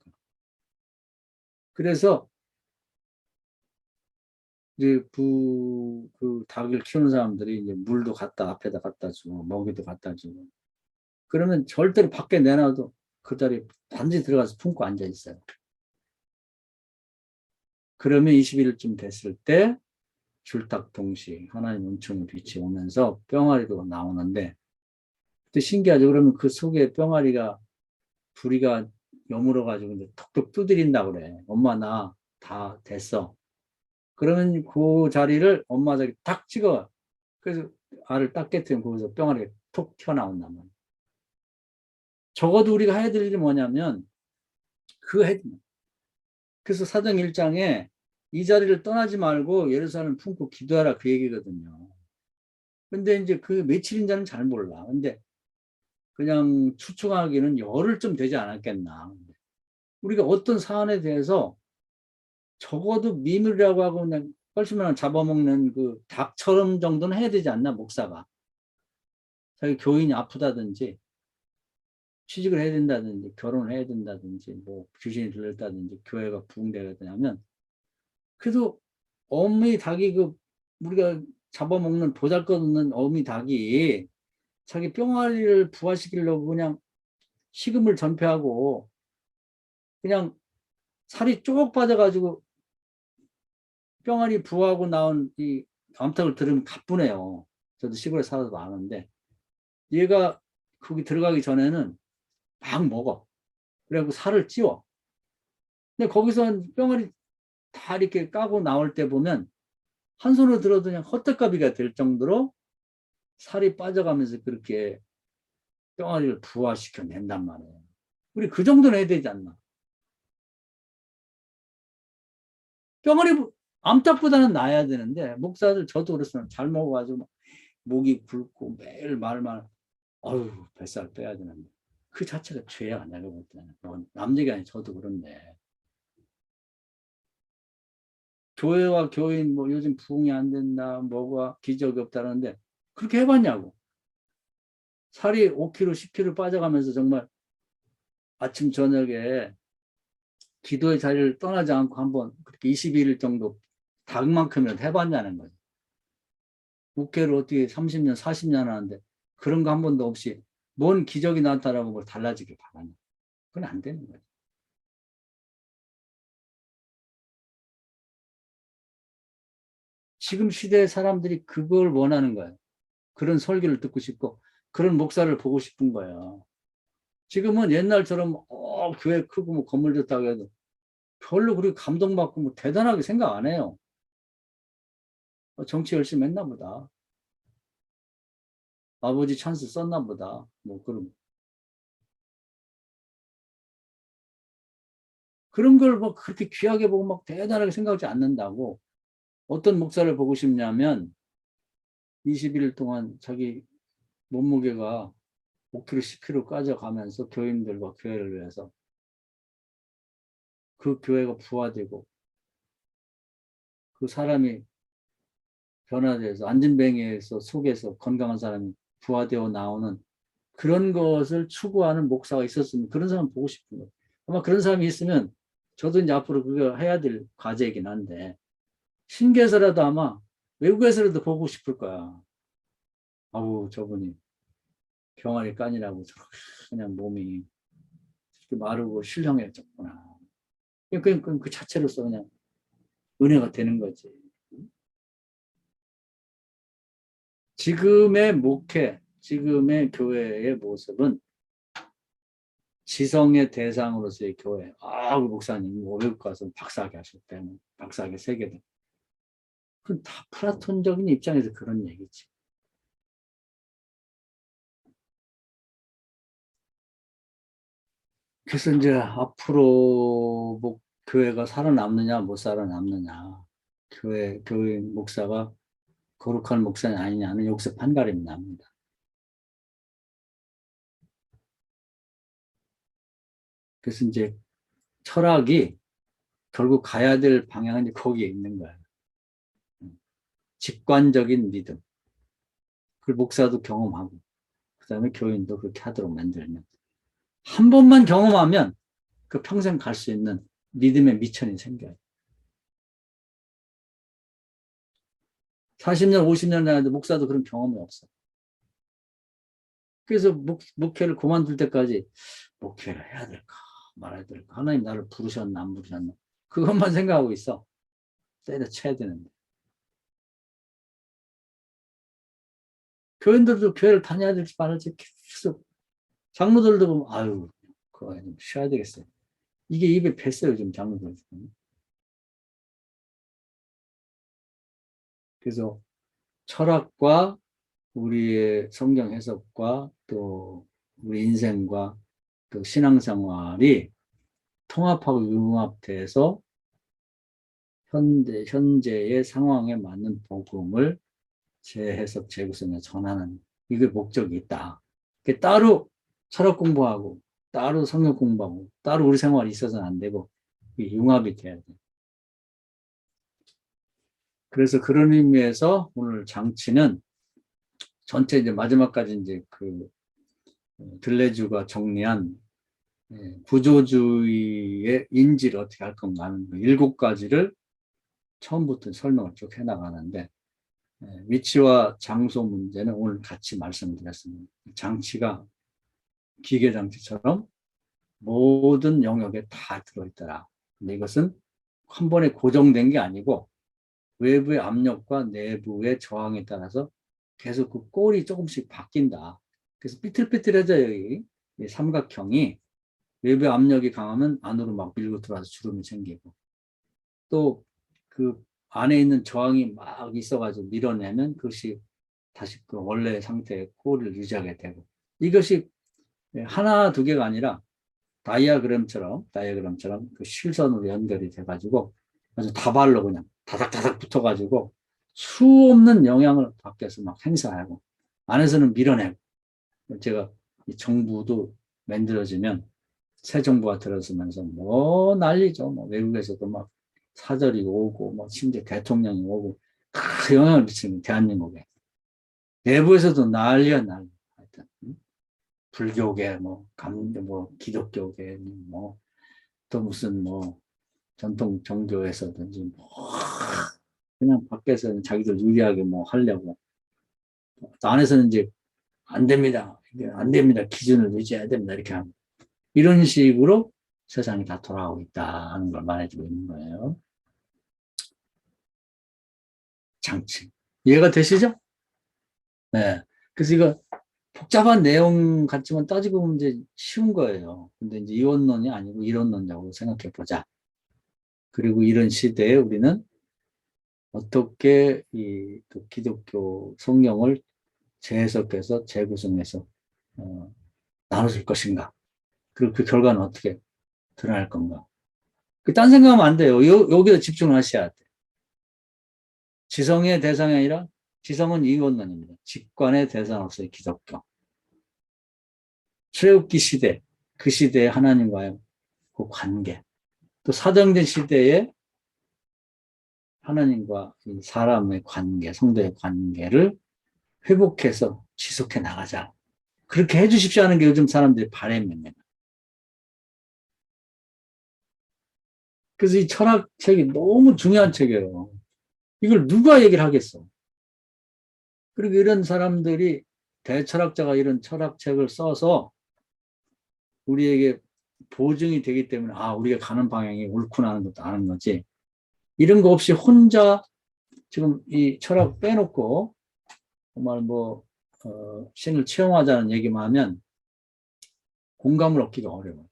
그래서 이제 그 닭을 키우는 사람들이 이제 물도 앞에다 갖다 주고 먹이도 갖다 주고 그러면 절대로 밖에 내놔도 그 자리에 단지 들어가서 품고 앉아 있어요. 그러면 21일쯤 됐을 때 줄딱 동시 하나님 은총의 빛이 오면서 뿅아리도 나오는데 또 신기하죠. 그러면 그 속에 뿅아리가 부리가 여물어 가지고 이제 톡톡 두드린다 그래. 엄마 나 다 됐어. 그러면 그 자리를 엄마 자기 딱 찍어. 그래서 알을 딱 깨뜨리면 거기서 뿅아리가 톡 튀어나온단 말이야. 적어도 우리가 해야 될 일이 뭐냐면 그 해. 그래서 사도행 1장에 이 자리를 떠나지 말고 예루살렘 품고 기도하라 그 얘기거든요. 근데 이제 그 며칠인지는 잘 몰라. 근데 그냥 추측하기는 열흘쯤 되지 않았겠나. 우리가 어떤 사안에 대해서 적어도 미물이라고 하고 그냥 뻘쭘한 잡아먹는 그 닭처럼 정도는 해야 되지 않나, 목사가. 자기 교인이 아프다든지 취직을 해야 된다든지 결혼을 해야 된다든지 뭐 귀신이 들렸다든지 교회가 부흥되어야 되냐면 그래도 어미 닭이 그 우리가 잡아먹는 보잘것없는 어미 닭이 자기 뿅아리를 부화시키려고 그냥 식음을 전폐하고 그냥 살이 쭉 빠져가지고 뿅아리 부화하고 나온 이 암탉을 들으면 가뿐해요. 저도 시골에 살아서 아는데 얘가 거기 들어가기 전에는 막 먹어. 그래갖고 살을 찌워. 근데 거기서 뿅아리 다 이렇게 까고 나올 때 보면 한 손으로 들어도 그냥 헛되값이가 될 정도로 살이 빠져가면서 그렇게 뿅아리를 부화시켜 낸단 말이에요. 우리 그 정도는 해야 되지 않나. 뿅아리 암탉보다는 나아야 되는데 목사들 저도 그랬어요. 잘 먹어가지고 목이 굵고 매일 말만 어휴 뱃살 빼야 되는데 그 자체가 죄야 내가 볼 때는. 남 얘기 아니 저도 그런데 교회와 교인 뭐 요즘 부흥이 안 된다 뭐가 기적이 없다는데 그렇게 해봤냐고. 살이 5kg 10kg 빠져가면서 정말 아침 저녁에 기도의 자리를 떠나지 않고 한번 그렇게 21일 정도 닭만큼이라도 해봤냐는 거죠. 목회를 어떻게 30년 40년 하는데 그런 거 한 번도 없이 뭔 기적이 나타나고 뭘 달라지길 바라냐. 그건 안 되는 거죠. 지금 시대의 사람들이 그걸 원하는 거예요. 그런 설교를 듣고 싶고 그런 목사를 보고 싶은 거예요. 지금은 옛날처럼 교회 크고 뭐 건물 좋다고 해도 별로 그렇게 감동받고 뭐 대단하게 생각 안 해요. 정치 열심히 했나 보다. 아버지 찬스 썼나 보다. 뭐 그런 걸 뭐 그렇게 귀하게 보고 막 대단하게 생각하지 않는다고. 어떤 목사를 보고 싶냐면 21일 동안 자기 몸무게가 5kg, 10kg 까져가면서 교인들과 교회를 위해서 그 교회가 부화되고 그 사람이 변화돼서 안진뱅이에서 속에서 건강한 사람이 부화되어 나오는 그런 것을 추구하는 목사가 있었으면 그런 사람 보고 싶은 거예요. 아마 그런 사람이 있으면 저도 이제 앞으로 그거 해야 될 과제이긴 한데 신기해서라도 아마 외국에서라도 보고 싶을 거야. 아우 저분이 병아리 까니라고 그냥 몸이 이렇게 마르고 신령해졌구나. 그 자체로서 그냥 은혜가 되는 거지. 지금의 목회, 지금의 교회의 모습은 지성의 대상으로서의 교회. 그 목사님 외국 가서 박사학위 하셨다면 박사학위 3개도. 그건 다 플라톤적인 입장에서 그런 얘기지. 그래서 이제 앞으로 뭐 교회가 살아남느냐 못 살아남느냐, 교회 목사가 거룩한 목사냐 아니냐는 여기서 판가름이 납니다. 그래서 이제 철학이 결국 가야 될 방향은 이제 거기에 있는 거예요. 직관적인 믿음. 그 목사도 경험하고, 그 다음에 교인도 그렇게 하도록 만들면. 한 번만 경험하면 그 평생 갈 수 있는 믿음의 미천이 생겨요. 40년, 50년 지났는데 목사도 그런 경험이 없어. 그래서 목회를 그만둘 때까지 목회를 해야 될까 말아야 될까, 하나님 나를 부르셨나 안 부르셨나, 그것만 생각하고 있어. 때려쳐야 되는데. 교인들도 교회를 다녀야 될지 말할지 계속, 장로들도 보면 아유 그거 좀 쉬어야 되겠어요. 이게 입에 뱄어요 지금 장로들. 그래서 철학과 우리의 성경 해석과 또 우리 인생과 또 신앙생활이 통합하고 융합돼서 현재의 상황에 맞는 복음을 재해석, 재구성에 전하는, 이게 목적이 있다. 따로 철학 공부하고 따로 성경 공부하고 따로 우리 생활이 있어서는 안 되고 융합이 돼야 돼. 그래서 그런 의미에서 오늘 장치는 전체 이제 마지막까지 이제 그 들레주가 정리한 구조주의의 인지를 어떻게 할 건가 하는 7가지를 처음부터 설명을 쭉 해나가는데, 위치와 장소 문제는 오늘 같이 말씀드렸습니다. 장치가 기계장치처럼 모든 영역에 다 들어있더라. 근데 이것은 한 번에 고정된 게 아니고 외부의 압력과 내부의 저항에 따라서 계속 그 꼴이 조금씩 바뀐다. 그래서 삐뚤삐뚤해져요. 이 삼각형이 외부 압력이 강하면 안으로 막 밀고 들어와서 주름이 생기고, 또 그 안에 있는 저항이 막 있어가지고 밀어내면 그것이 다시 그 원래 상태의 꼴을 유지하게 되고, 이것이 하나 두 개가 아니라 다이아그램처럼 그 실선으로 연결이 돼가지고 아주 다발로 그냥 다닥다닥 붙어가지고 수 없는 영향을 밖에서 막 행사하고 안에서는 밀어내고. 제가 이 정부도 만들어지면, 새 정부가 들어서면서 뭐 난리죠. 뭐 외국에서도 막 사절이 오고 뭐 심지어 대통령이 오고 큰 영향을 미치는 대한민국에. 내부에서도 난리야 난리. 하여튼 불교계 뭐 기독교계 뭐 또 무슨 뭐 전통 종교에서든지 뭐 그냥 밖에서는 자기들 유리하게 뭐 하려고, 또 안에서는 이제 안 됩니다. 이게 안 됩니다. 기준을 유지해야 됩니다. 이렇게 하는, 이런 식으로 세상이 다 돌아가고 있다는 걸 말해주고 있는 거예요. 장치. 이해가 되시죠? 네. 그래서 이거 복잡한 내용 같지만 따지고 보면 이제 쉬운 거예요. 근데 이제 이원론이 아니고 이론론자고 생각해 보자. 그리고 이런 시대에 우리는 어떻게 또 기독교 성경을 재해석해서 재구성해서 나눠줄 것인가. 그리고 그 결과는 어떻게 드러날 건가. 딴 생각하면 안 돼요. 여기에 집중하셔야 돼. 지성의 대상이 아니라 지성은 이원론입니다. 직관의 대상으로서의 기독교. 출애굽기 시대, 그 시대의 하나님과의 그 관계. 또 사정된 시대에 하나님과 사람의 관계, 성도의 관계를 회복해서 지속해 나가자. 그렇게 해주십시오 하는 게 요즘 사람들의 바람입니다. 그래서 이 철학책이 너무 중요한 책이에요. 이걸 누가 얘기를 하겠어? 그리고 이런 사람들이 대철학자가 이런 철학책을 써서 우리에게 보증이 되기 때문에 우리가 가는 방향이 옳구나 하는 것도 아는 거지. 이런 거 없이 혼자 지금 이 철학 빼놓고 정말 신을 체험하자는 얘기만 하면 공감을 얻기가 어려워요.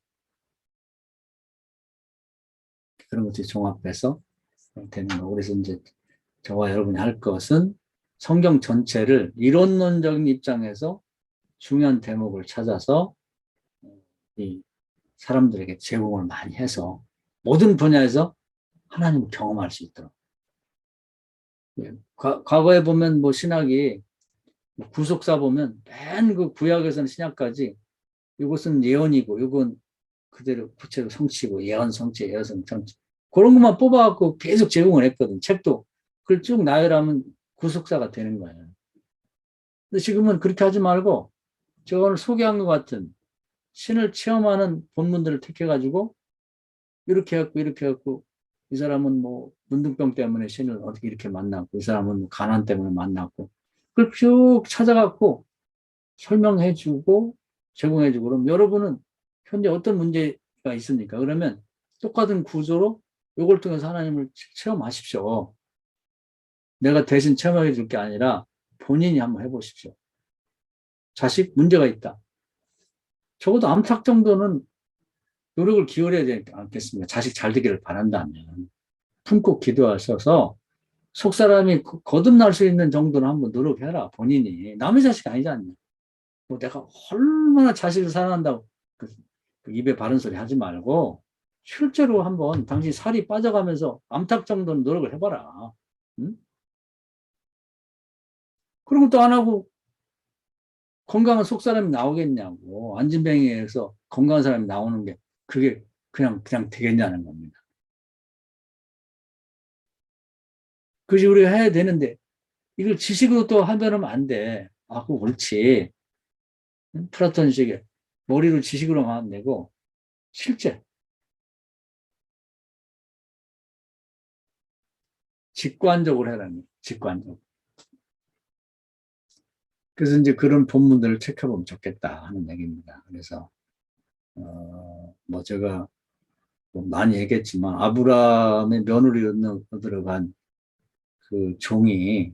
그런 것들이 종합해서 되는 거. 그래서 이제 저와 여러분이 할 것은 성경 전체를 이론론적인 입장에서 중요한 대목을 찾아서 이 사람들에게 제공을 많이 해서 모든 분야에서 하나님을 경험할 수 있도록. 과거에 보면 신학이 구속사 보면 맨 그 구약에서는 신약까지 이것은 예언이고 이건 그대로 구체로 성취고 예언 성취, 예언 성취 그런 것만 뽑아갖고 계속 제공을 했거든. 책도 그걸 쭉 나열하면 구속사가 되는 거예요. 근데 지금은 그렇게 하지 말고 제가 오늘 소개한 것 같은 신을 체험하는 본문들을 택해가지고 이렇게 해갖고 이 사람은 문둥병 때문에 신을 어떻게 이렇게 만났고 이 사람은 가난 때문에 만났고 그걸 쭉 찾아갖고 설명해주고 제공해주고 그럼 여러분은 현재 어떤 문제가 있습니까? 그러면 똑같은 구조로 이걸 통해서 하나님을 체험하십시오. 내가 대신 체험해 줄 게 아니라 본인이 한번 해보십시오. 자식 문제가 있다. 적어도 암탉 정도는 노력을 기울여야 되지 않겠습니까? 자식 잘 되기를 바란다면 품고 기도하셔서 속 사람이 거듭날 수 있는 정도는 한번 노력해라. 본인이 남의 자식 아니잖아요. 내가 얼마나 자식을 사랑한다고 그 입에 바른 소리 하지 말고 실제로 한번 당신 살이 빠져가면서 암탉 정도는 노력을 해봐라. 응? 그런 것도 안 하고 건강한 속 사람이 나오겠냐고. 안진뱅이에서 건강한 사람이 나오는 게 그게 그냥 되겠냐는 겁니다. 그지 우리가 해야 되는데 이걸 지식으로 또 하면 안 돼. 그거 옳지. 플라톤식의 머리로 지식으로만 안 되고 실제 직관적으로 해라는 거예요. 직관적으로. 그래서 이제 그런 본문들을 체크해보면 좋겠다 하는 얘기입니다. 그래서 제가 많이 얘기했지만 아브라함의 며느리로 들어간 그 종이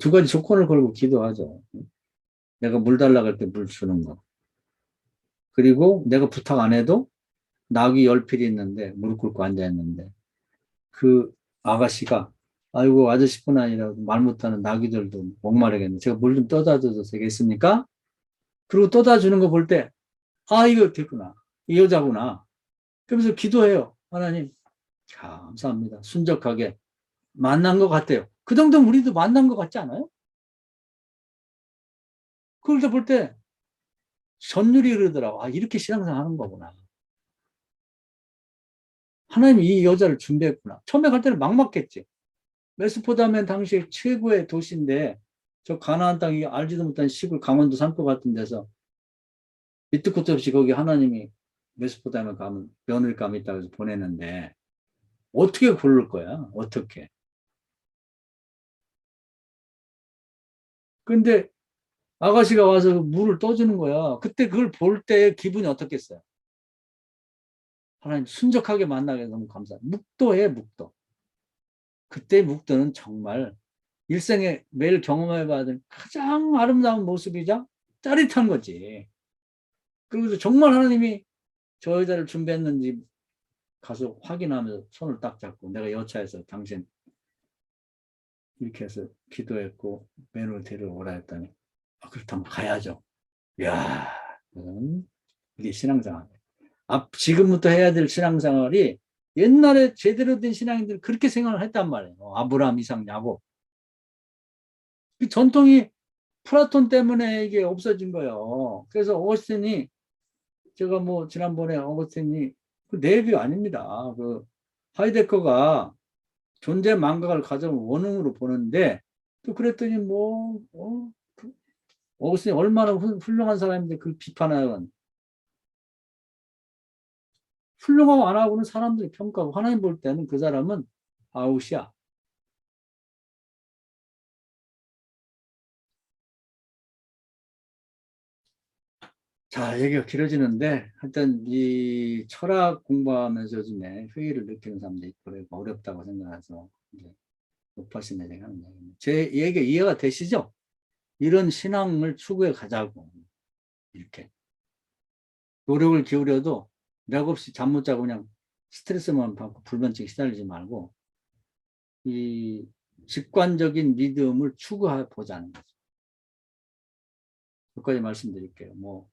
두 가지 조건을 걸고 기도하죠. 내가 물 달라고 할 때 물 주는 거. 그리고 내가 부탁 안 해도 낙이 10필이 있는데 무릎 꿇고 앉아있는데 그 아가씨가 아이고 아저씨뿐 아니라 말 못하는 나귀들도 목마르겠네. 제가 물 좀 떠다 줘도 되겠습니까? 그리고 떠다 주는 거 볼 때 이거 됐구나. 이 여자구나. 그러면서 기도해요. 하나님 감사합니다. 순적하게 만난 것 같아요. 그 정도면 우리도 만난 것 같지 않아요? 그걸 볼 때 전율이 그러더라고. 이렇게 신앙생활 하는 거구나. 하나님이 이 여자를 준비했구나. 처음에 갈 때는 막막했지. 메소포타미아는 당시 최고의 도시인데 저 가나안 땅이 알지도 못한 시골 강원도 산골 같은 데서 밑도 끝도 없이 거기 하나님이 메소포타미아 가면 며느리감이 있다고 해서 보내는데 어떻게 고를 거야? 어떻게? 근데 아가씨가 와서 물을 떠주는 거야. 그때 그걸 볼 때 기분이 어떻겠어요? 하나님 순적하게 만나게 너무 감사. 묵도해 묵도. 그때 묵도는 정말 일생에 매일 경험해봐야 될 가장 아름다운 모습이자 짜릿한 거지. 그리고 정말 하나님이 저 여자를 준비했는지 가서 확인하면서 손을 딱 잡고 내가 여차해서 당신 이렇게 해서 기도했고 매너를 데려오라 했더니 그렇다면 가야죠. 이야, 이게 신앙생활. 지금부터 해야 될 신앙생활이 옛날에 제대로 된 신앙인들은 그렇게 생각을 했단 말이에요. 아브라함, 이삭, 야곱. 그 전통이 플라톤 때문에 이게 없어진 거예요. 그래서 어거스틴이 제가 뭐 지난번에 어거스틴이 그 내비 아닙니다. 그 하이데커가 존재 망각을 가장 원흉으로 보는데 또 그랬더니 그 어거스틴이 얼마나 훌륭한 사람인데 그 비판하는 훌륭하고 안 하고는 사람들이 평가하고 하나님 볼 때는 그 사람은 아웃이야. 자, 얘기가 길어지는데 하여튼 이 철학 공부하면서 요즘에 회의를 느끼는 사람도 있고 그래서 어렵다고 생각해서 이제 높아심에 대한 제 얘기 이해가 되시죠? 이런 신앙을 추구해 가자고 이렇게 노력을 기울여도 맥없이 잠 못 자고 그냥 스트레스만 받고 불면증 시달리지 말고 이 직관적인 믿음을 추구해 보자는 거죠. 여기까지 말씀드릴게요. 뭐